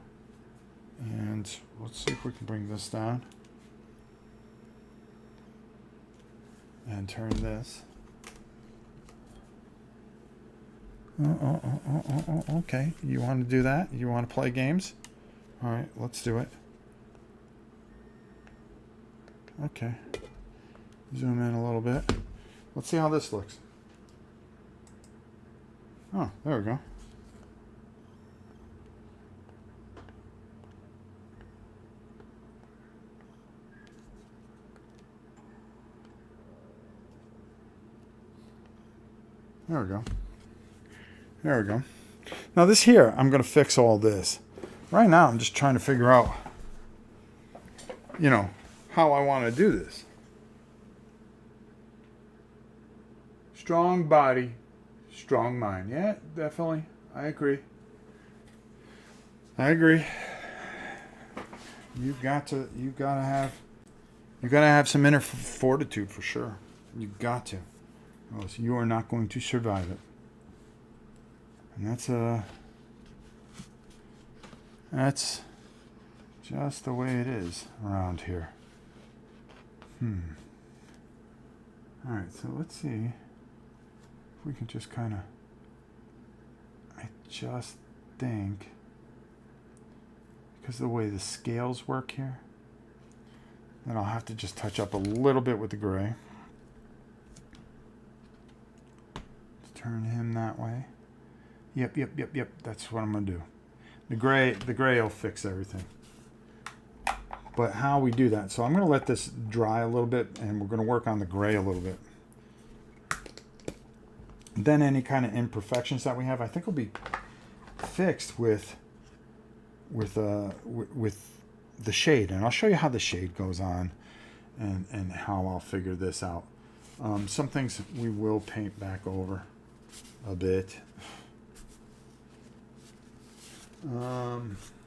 Speaker 1: And let's see if we can bring this down. And turn this. Okay. You want to do that? You want to play games? All right, let's do it. Okay. Zoom in a little bit. Let's see how this looks. Oh, there we go. There we go. There we go. Now this here, I'm going to fix all this. Right now, I'm just trying to figure out, you know, how I want to do this. Strong body, strong mind. Yeah, definitely. I agree. I agree. You gotta have some inner fortitude for sure. You got to. Or else you are not going to survive it. And that's just the way it is around here. Alright, so let's see if we can just kind of, I just think, because of the way the scales work here, then I'll have to just touch up a little bit with the gray. Let's turn him that way. Yep. That's what I'm going to do. The gray will fix everything. But how we do that, so I'm going to let this dry a little bit, and we're going to work on the gray a little bit. Then any kind of imperfections that we have, I think will be fixed with the shade, and I'll show you how the shade goes on, and how I'll figure this out. Some things we will paint back over a bit. Let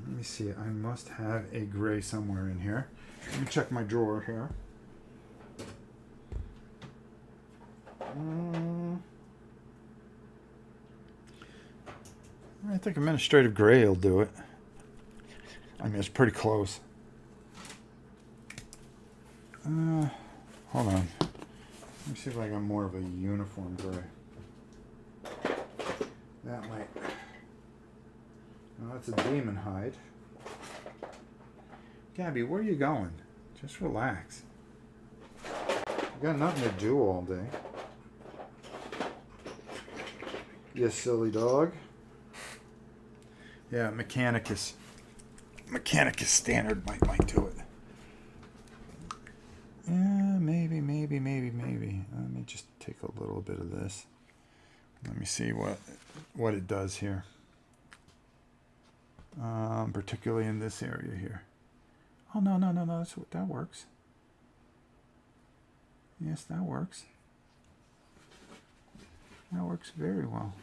Speaker 1: me see. I must have a gray somewhere in here. Let me check my drawer here. I think administrative gray will do it. I mean, it's pretty close. Hold on. Let me see if I got more of a uniform gray. That might. Oh, that's a demon hide. Gabby, where are you going? Just relax. You got nothing to do all day. You silly dog. Yeah, Mechanicus standard might do it. Yeah, maybe. Let me just take a little bit of this. Let me see what it does here. Particularly in this area here. Oh, no, that works. Yes, that works. That works very well.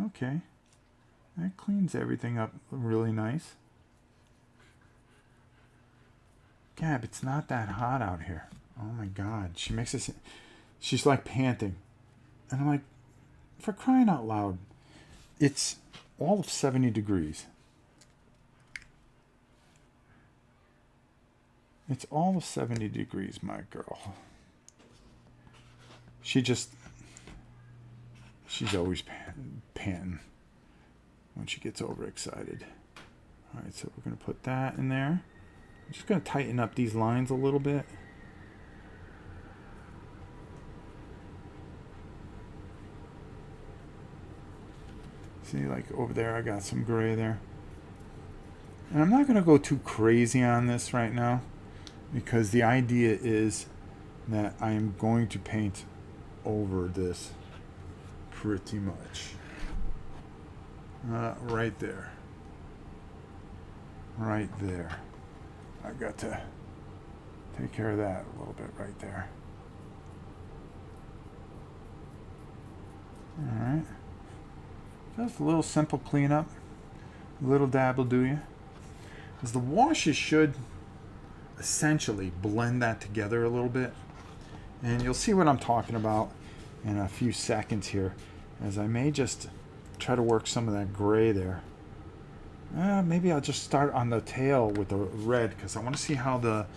Speaker 1: Okay. That cleans everything up really nice. Gab, it's not that hot out here. Oh my God. She's like panting. And I'm like, for crying out loud, it's all of 70 degrees. It's all of 70 degrees, my girl. She's always panting when she gets overexcited. All right, so we're going to put that in there. I'm just going to tighten up these lines a little bit. See, like over there, I got some gray there. And I'm not going to go too crazy on this right now, because the idea is that I am going to paint over this pretty much. Right there. Right there. I got to take care of that a little bit right there. Alright. Just a little simple cleanup. A little dab will do you. Because the washes should essentially blend that together a little bit. And you'll see what I'm talking about in a few seconds here, as I may just try to work some of that gray there. Maybe I'll just start on the tail with the red, because I want to see how the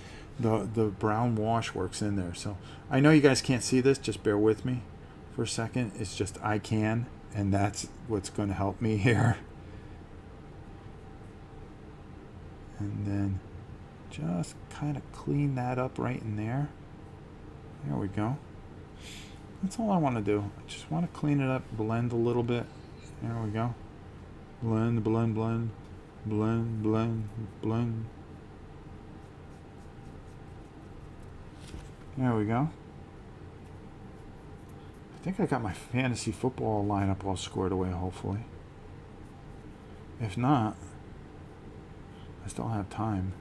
Speaker 1: brown wash works in there. So I know you guys can't see this, just bear with me for a second. It's just I can, and that's what's going to help me here. And then just kind of clean that up right in there. There we go. That's all I want to do. I just want to clean it up, blend a little bit. There we go. Blend, blend, blend, blend, blend, blend. There we go. I think I got my fantasy football lineup all squared away, hopefully. If not, I still have time.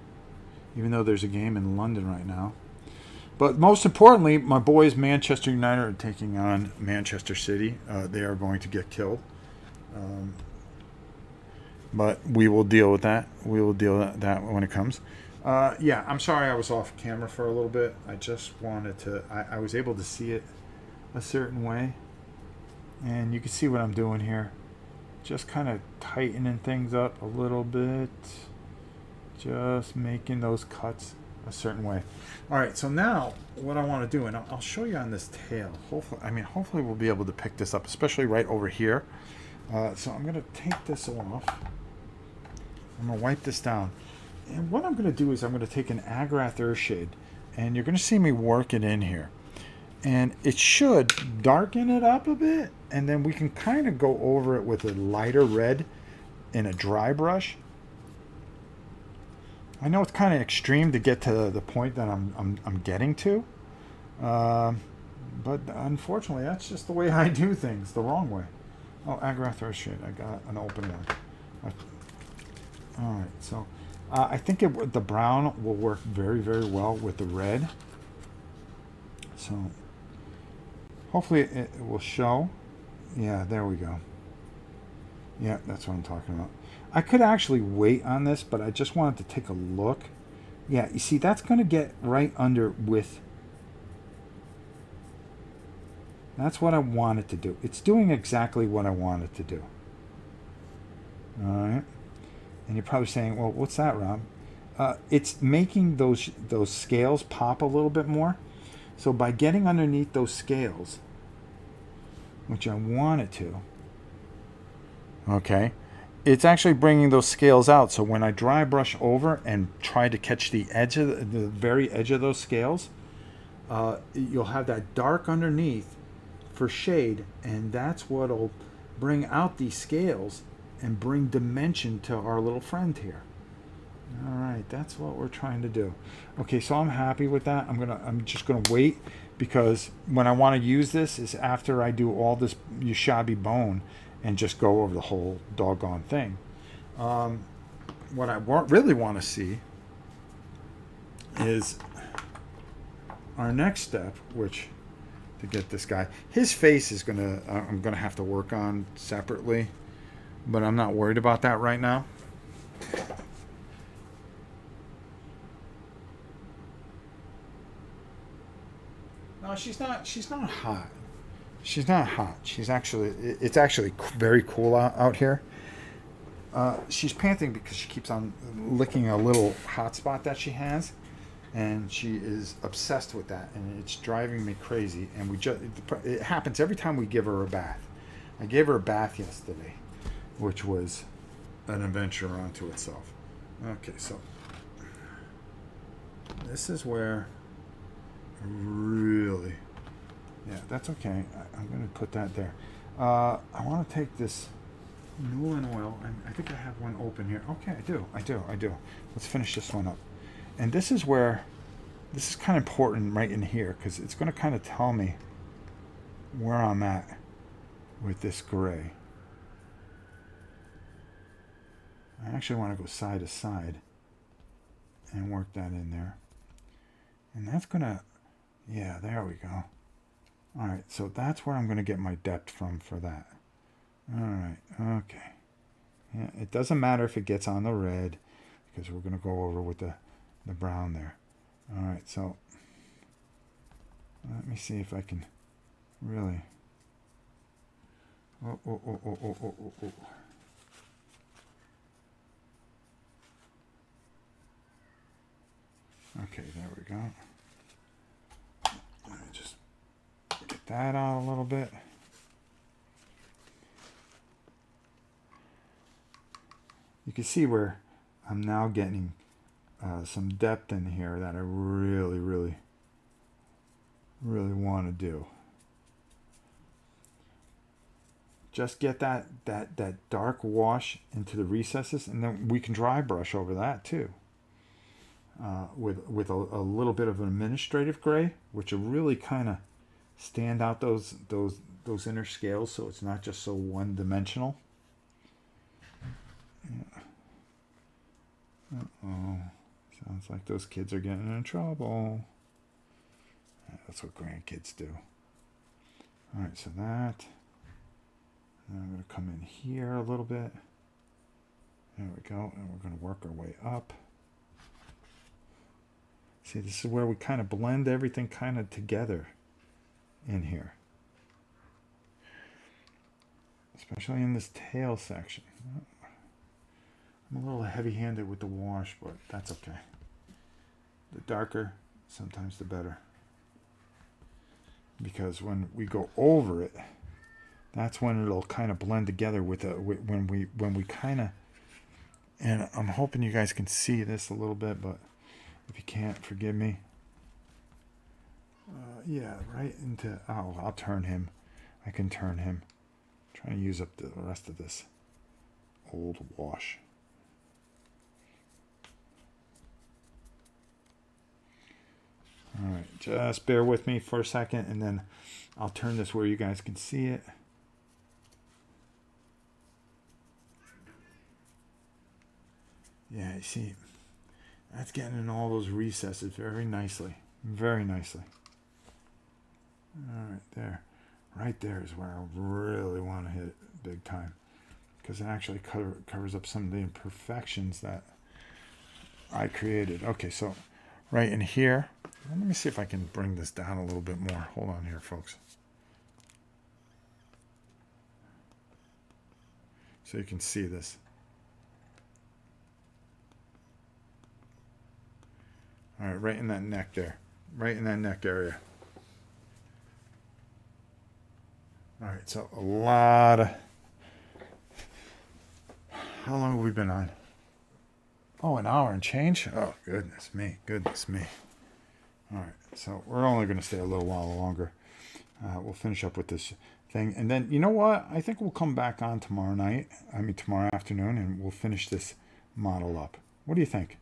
Speaker 1: Even though there's a game in London right now. But most importantly, my boys Manchester United are taking on Manchester City. They are going to get killed. But we will deal with that. We will deal with that when it comes. Yeah, I'm sorry I was off camera for a little bit. I just wanted to... I was able to see it a certain way. And you can see what I'm doing here. Just kind of tightening things up a little bit. Just making those cuts a certain way. All right, so now what I want to do, and I'll show you on this tail. Hopefully we'll be able to pick this up, especially right over here. So I'm going to take this off. I'm going to wipe this down. And what I'm going to do is I'm going to take an Agrath Earthshade, and you're going to see me work it in here. And it should darken it up a bit, and then we can kind of go over it with a lighter red in a dry brush. I know it's kind of extreme to get to the point that I'm getting to, but unfortunately that's just the way I do things, the wrong way. Oh, Agrath Earthshade, I got an open one. All right, so I think the brown will work very, very well with the red. So hopefully it will show. Yeah, there we go. Yeah, that's what I'm talking about. I could actually wait on this, but I just wanted to take a look. Yeah, you see, that's going to get right under with... That's what I wanted to do. It's doing exactly what I wanted to do. All right. And you're probably saying, well, what's that, Rob? It's making those scales pop a little bit more. So by getting underneath those scales, which I wanted to, okay, it's actually bringing those scales out. So when I dry brush over and try to catch the edge of the very edge of those scales, you'll have that dark underneath for shade, and that's what'll bring out these scales and bring dimension to our little friend here. All right, that's what we're trying to do. Okay, so I'm happy with that. I'm just gonna wait, because when I want to use this is after I do all this Yushabi bone and just go over the whole doggone thing. What I really want to see is our next step, which to get this guy, his face is I'm gonna have to work on separately, but I'm not worried about that right now. No, she's not hot. She's not hot. It's actually very cool out here. She's panting because she keeps on licking a little hot spot that she has, and she is obsessed with that, and it's driving me crazy. And it happens every time we give her a bath. I gave her a bath yesterday, which was an adventure unto itself. Okay, so this is where really, yeah, that's okay. I'm going to put that there. I want to take this Newland oil. I think I have one open here. Okay, I do. Let's finish this one up. And this is kind of important right in here, because it's going to kind of tell me where I'm at with this gray. I actually want to go side to side and work that in there. And that's going to, yeah, there we go. All right, so that's where I'm going to get my depth from for that. All right, okay. Yeah, it doesn't matter if it gets on the red, because we're going to go over with the brown there. All right, so let me see if I can really... Oh. Okay, there we go. Let me just get that out a little bit. You can see where I'm now getting some depth in here that I really, really, really want to do. Just get that dark wash into the recesses, and then we can dry brush over that too. With a little bit of an administrative gray, which will really kind of stand out those inner scales, so it's not just so one dimensional. Yeah. Uh-oh. Sounds like those kids are getting in trouble. That's what grandkids do. All right, so that. And I'm going to come in here a little bit. There we go. And we're going to work our way up. See, this is where we kind of blend everything kind of together in here. Especially in this tail section. I'm a little heavy-handed with the wash, but that's okay. The darker, sometimes the better. Because when we go over it, that's when it'll kind of blend together with when we kind of, and I'm hoping you guys can see this a little bit, but if you can't, forgive me. Yeah, right into, oh, I'll turn him. I can turn him. I'm trying to use up the rest of this old wash. All right, just bear with me for a second, and then I'll turn this where you guys can see it. Yeah, you see, that's getting in all those recesses very nicely. Very nicely. All right, there. Right there is where I really want to hit it big time. Because it actually covers up some of the imperfections that I created. Okay, so right in here. Let me see if I can bring this down a little bit more. Hold on here, folks. So you can see this. All right, right in that neck there. Right in that neck area. All right, so a lot of... How long have we been on? Oh, an hour and change? Oh, goodness me. Goodness me. All right, so we're only going to stay a little while longer. We'll finish up with this thing. And then, you know what? I think we'll come back on tomorrow night. I mean, tomorrow afternoon, and we'll finish this model up. What do you think?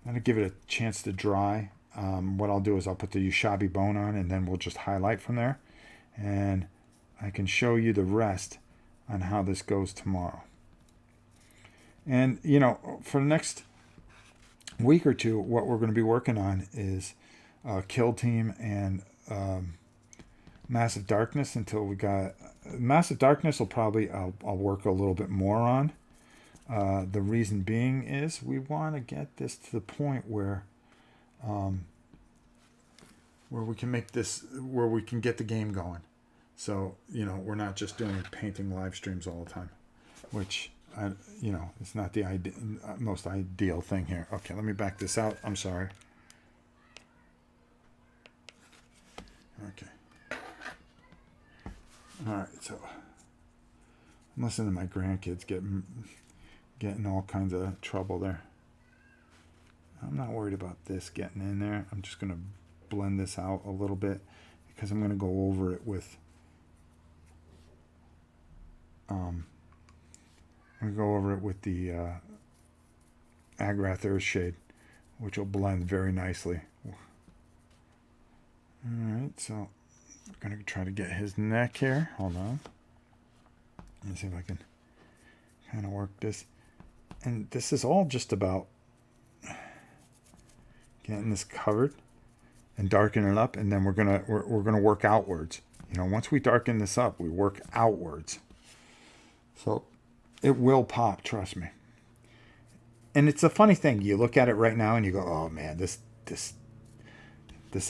Speaker 1: I'm going to give it a chance to dry. What I'll do is I'll put the Ushabi bone on, and then we'll just highlight from there. And I can show you the rest on how this goes tomorrow. And, you know, for the next week or two, what we're going to be working on is Kill Team and Massive Darkness until we got... Massive Darkness will probably, I'll work a little bit more on. The reason being is we want to get this to the point where we can make this, where we can get the game going. So, you know, we're not just doing painting live streams all the time, which, you know, it's not the most ideal thing here. Okay, let me back this out. I'm sorry. Okay. All right, so I'm listening to my grandkids getting all kinds of trouble there. I'm not worried about this getting in there. I'm just going to blend this out a little bit because I'm going to go over it with the Agrath Earthshade, which will blend very nicely. Alright, so I'm going to try to get his neck here. Hold on. Let me see if I can kind of work this. And this is all just about getting this covered and darken it up, and then we're gonna work outwards. You know, once we darken this up, we work outwards. So it will pop, trust me. And it's a funny thing. You look at it right now and you go, "Oh man, this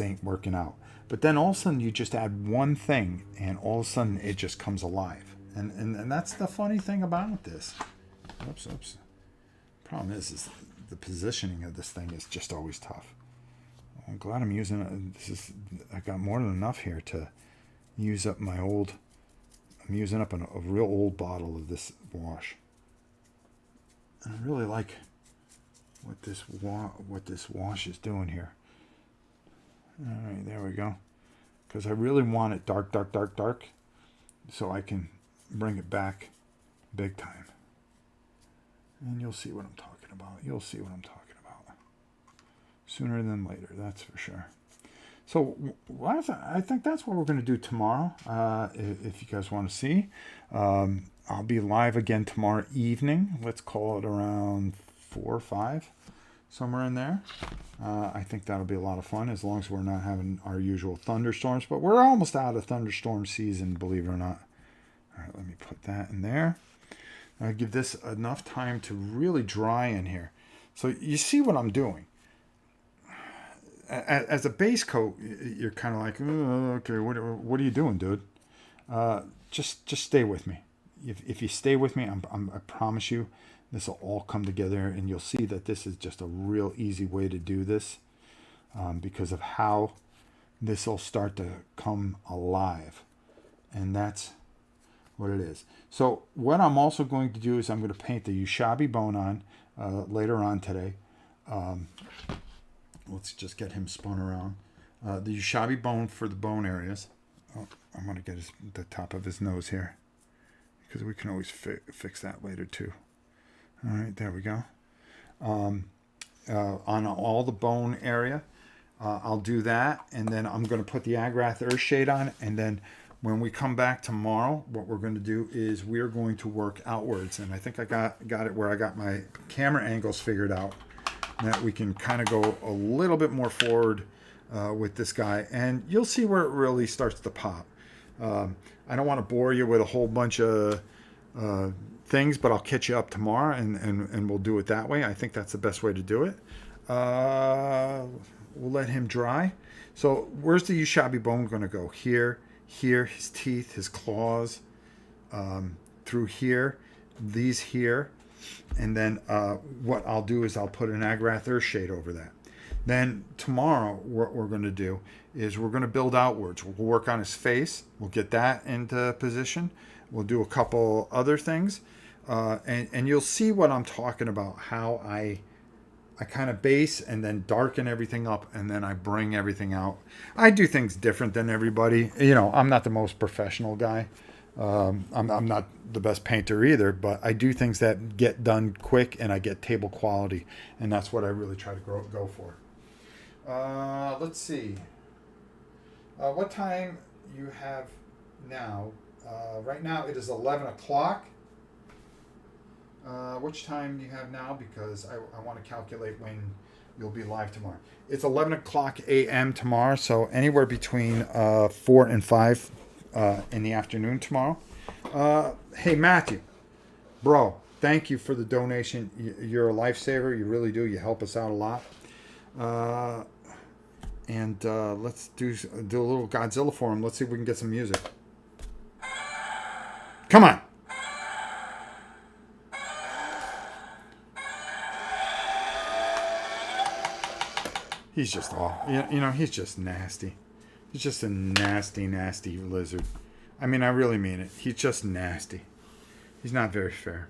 Speaker 1: ain't working out." But then all of a sudden you just add one thing, and all of a sudden it just comes alive. And that's the funny thing about this. Oops. Problem is the positioning of this thing is just always tough. I'm glad I'm using it. I got more than enough here to use up my old. I'm using up a real old bottle of this wash. And I really like what this wash is doing here. All right, there we go. Because I really want it dark, dark, dark, dark, so I can bring it back big time. And you'll see what I'm talking about. You'll see what I'm talking about. Sooner than later, that's for sure. So I think that's what we're going to do tomorrow. If you guys want to see, I'll be live again tomorrow evening. Let's call it around 4 or 5, somewhere in there. I think that'll be a lot of fun, as long as we're not having our usual thunderstorms. But we're almost out of thunderstorm season, believe it or not. All right, let me put that in there. I'll give this enough time to really dry in here. So you see what I'm doing. As a base coat, you're kind of like, oh, okay, what are you doing, dude? Just stay with me. If you stay with me, I promise you, this will all come together, and you'll see that this is just a real easy way to do this, because of how this will start to come alive, and that's what it is. So what I'm also going to do is I'm going to paint the Ushabti bone on later on today. Let's just get him spun around. The Ushabti bone for the bone areas. Oh, I'm going to get the top of his nose here, because we can always fix that later too. All right, there we go. On all the bone area, I'll do that, and then I'm going to put the Agrath Earthshade on, and then when we come back tomorrow, what we're going to do is we're going to work outwards, and I think I got it where I got my camera angles figured out, that we can kind of go a little bit more forward with this guy, and you'll see where it really starts to pop. I don't want to bore you with a whole bunch of things, but I'll catch you up tomorrow, and we'll do it that way. I think that's the best way to do it. We'll let him dry. So where's the Ushabti bone going to go? Here, his teeth, his claws, through here, these here. And then what I'll do is I'll put an Agrath Earthshade over that. Then tomorrow, what we're going to do is we're going to build outwards. We'll work on his face. We'll get that into position. We'll do a couple other things. And you'll see what I'm talking about, how I kind of base and then darken everything up, and then I bring everything out. I do things different than everybody. You know, I'm not the most professional guy. I'm not the best painter either, but I do things that get done quick, and I get table quality, and that's what I really try to go for. Let's see. What time you have now? Right now it is 11 o'clock. Which time do you have now? Because I want to calculate when you'll be live tomorrow. It's 11 o'clock a.m. tomorrow, so anywhere between 4 and 5 in the afternoon tomorrow. Hey, Matthew, bro, thank you for the donation. You're a lifesaver. You really do. You help us out a lot. And let's do a little Godzilla for him. Let's see if we can get some music. Come on. He's just he's just nasty. He's just a nasty, nasty lizard. I mean, I really mean it. He's just nasty. He's not very fair.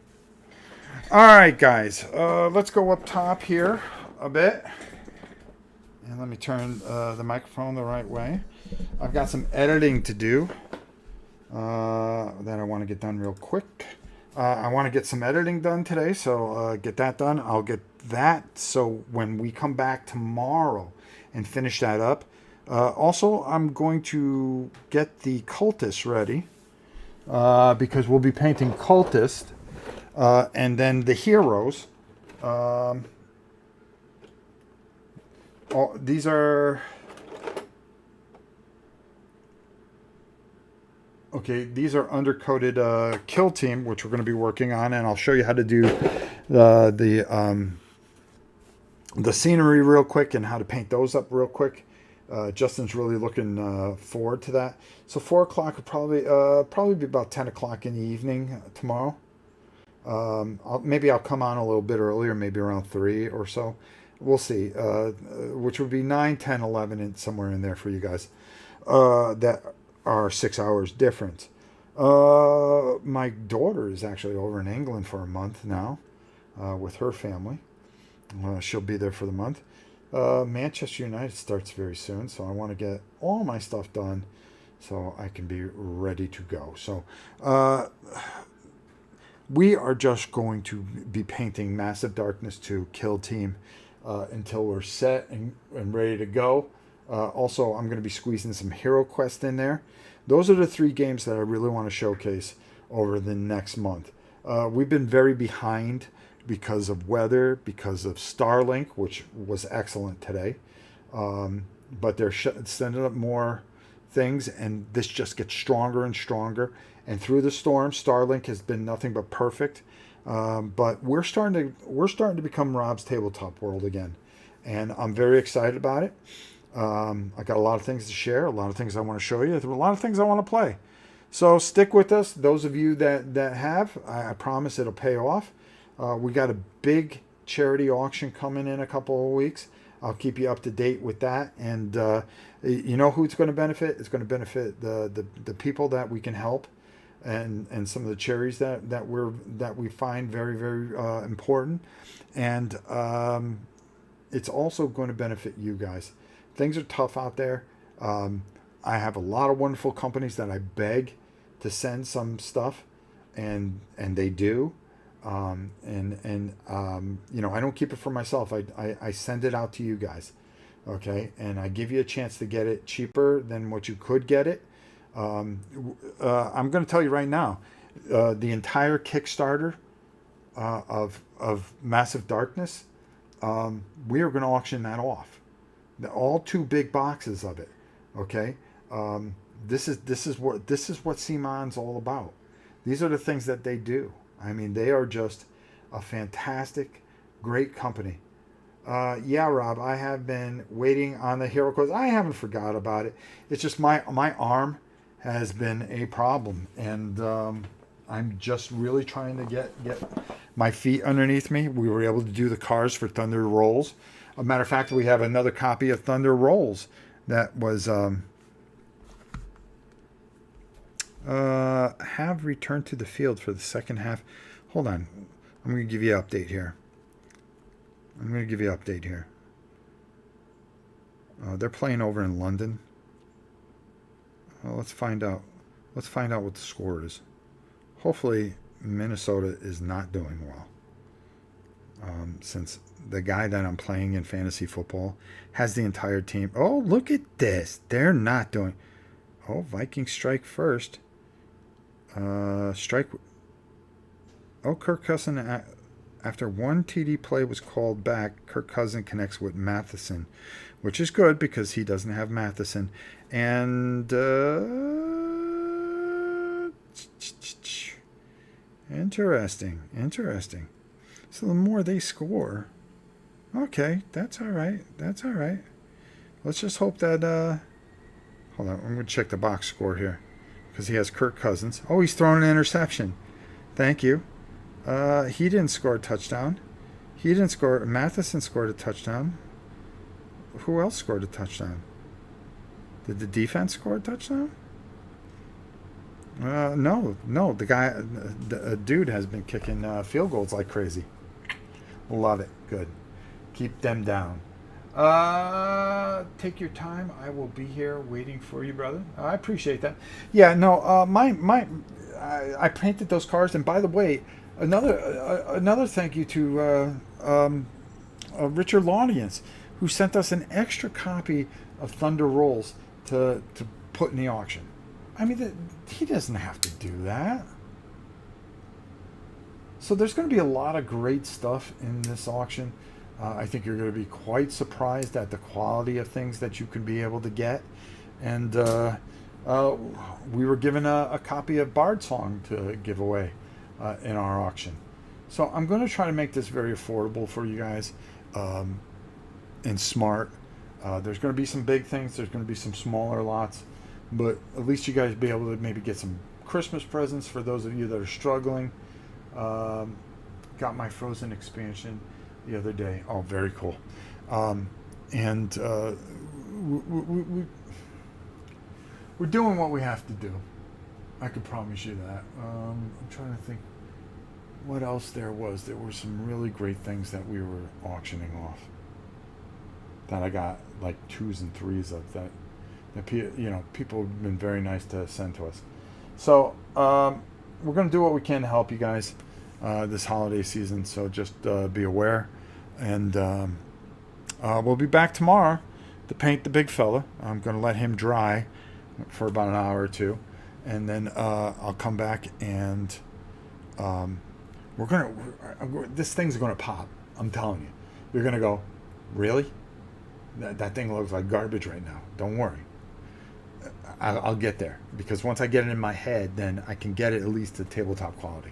Speaker 1: All right, guys. Let's go up top here a bit. And let me turn the microphone the right way. I've got some editing to do that I want to get done real quick. I want to get some editing done today, so get that done. I'll get that so when we come back tomorrow and finish that up. Also, I'm going to get the Cultist ready because we'll be painting Cultist and then the heroes. These are... Okay, these are undercoated Kill Team, which we're going to be working on, and I'll show you how to do the scenery real quick and how to paint those up real quick. Justin's really looking forward to that. So 4 o'clock would probably be about 10 o'clock in the evening tomorrow. Maybe I'll come on a little bit earlier, maybe around 3 or so. We'll see, which would be 9, 10, 11, and somewhere in there for you guys. That are 6 hours difference. My daughter is actually over in England for a month now with her family. She'll be there for the month. Manchester United starts very soon, so I want to get all my stuff done so I can be ready to go. So we are just going to be painting Massive Darkness 2 Kill Team until we're set and ready to go. Also, I'm going to be squeezing some Hero Quest in there. Those are the 3 games that I really want to showcase over the next month. We've been very behind because of weather, because of Starlink, which was excellent today. But they're sending up more things, and this just gets stronger and stronger. And through the storm, Starlink has been nothing but perfect. But we're starting to become Rob's Tabletop World again, and I'm very excited about it. I got a lot of things to share, a lot of things I want to show you, a lot of things I want to play. So stick with us. Those of you that have, I promise it'll pay off. We got a big charity auction coming in a couple of weeks. I'll keep you up to date with that. And you know who it's going to benefit? It's going to benefit the people that we can help, and some of the charities that we find very, very important. And it's also going to benefit you guys. Things are tough out there. I have a lot of wonderful companies that I beg to send some stuff, and they do. You know, I don't keep it for myself. I send it out to you guys, okay? And I give you a chance to get it cheaper than what you could get it. I'm going to tell you right now, the entire Kickstarter of Massive Darkness, we are going to auction that off. All 2 big boxes of it, okay? This is what CMON's all about. These are the things that they do. I mean, they are just a fantastic, great company. Yeah, Rob, I have been waiting on the Hero Quest. I haven't forgot about it. It's just my arm has been a problem, and I'm just really trying to get my feet underneath me. We were able to do the cars for Thunder Rolls. A matter of fact, we have another copy of Thunder Rolls that was have returned to the field for the second half. Hold on. I'm going to give you an update here. They're playing over in London. Let's find out. Let's find out what the score is. Hopefully, Minnesota is not doing well. Since the guy that I'm playing in fantasy football has the entire team. Oh, look at this. They're not doing. Oh, Vikings strike first. Strike. Oh, Kirk Cousins, after one TD play was called back, Kirk Cousins connects with Matheson, which is good because he doesn't have Matheson. And interesting. So the more they score, okay, that's all right. Let's just hope that. Hold on, I'm going to check the box score here because he has Kirk Cousins. Oh, he's throwing an interception. Thank you. He didn't score a touchdown. Matheson scored a touchdown. Who else scored a touchdown? Did the defense score a touchdown? No. The dude has been kicking field goals like crazy. Love it. Good. Keep them down. Take your time. I will be here waiting for you, brother. I appreciate that. Yeah, no. I painted those cars, and by the way, another thank you to Richard Laudience, who sent us an extra copy of Thunder Rolls to put in the auction. I mean, he doesn't have to do that. So there's going to be a lot of great stuff in this auction. I think you're going to be quite surprised at the quality of things that you can be able to get. And we were given a copy of Bard Song to give away in our auction. So I'm going to try to make this very affordable for you guys and smart. There's going to be some big things. There's going to be some smaller lots. But at least you guys be able to maybe get some Christmas presents for those of you that are struggling. Got my Frozen expansion the other day. Oh, very cool. We're doing what we have to do. I can promise you that. I'm trying to think. what else there was. There were some really great things that we were auctioning off that I got like 2s and 3s of that people have been very nice to send to us. So we're going to do what we can to help you guys this holiday season. So just be aware, and we'll be back tomorrow to paint the big fella. I'm going to let him dry for about an hour or two, and then I'll come back and this thing's going to pop. I'm telling you. You're going to go, really? That thing looks like garbage right now. Don't worry. I'll get there, because once I get it in my head, then I can get it at least to tabletop quality.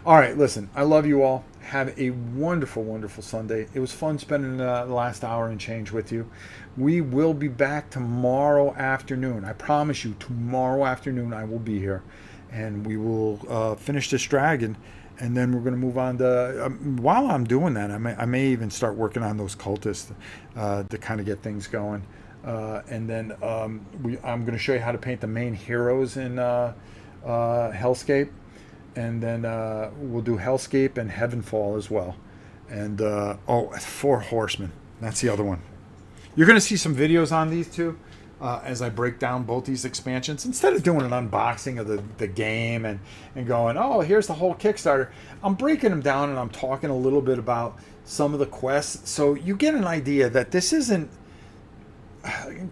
Speaker 1: All right, listen, I love you all. Have a wonderful, wonderful Sunday. It was fun spending the last hour and change with you. We will be back tomorrow afternoon. I promise you, tomorrow afternoon I will be here, and we will finish this dragon, and then we're going to move on to, while I'm doing that, I may even start working on those cultists to kind of get things going. And then I'm going to show you how to paint the main heroes in Hellscape. And then we'll do Hellscape and Heavenfall as well. And, 4 Horsemen. That's the other one. You're going to see some videos on these two as I break down both these expansions. Instead of doing an unboxing of the game and going, oh, here's the whole Kickstarter, I'm breaking them down and I'm talking a little bit about some of the quests. So you get an idea that this isn't,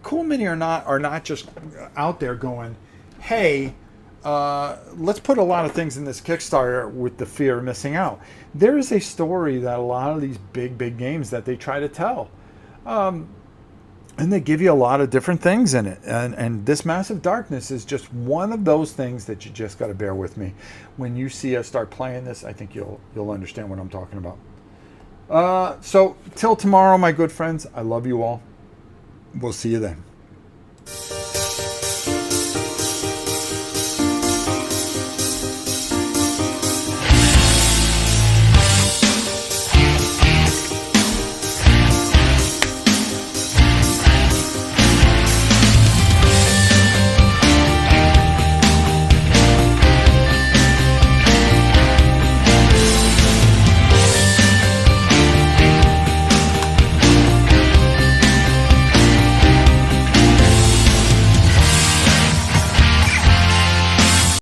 Speaker 1: Cool Mini are not just out there going, hey, let's put a lot of things in this Kickstarter with the fear of missing out. There is a story that a lot of these big games that they try to tell. And they give you a lot of different things in it. And this Massive Darkness is just one of those things that you just got to bear with me. When you see us start playing this, I think you'll understand what I'm talking about. So till tomorrow, my good friends, I love you all. We'll see you then.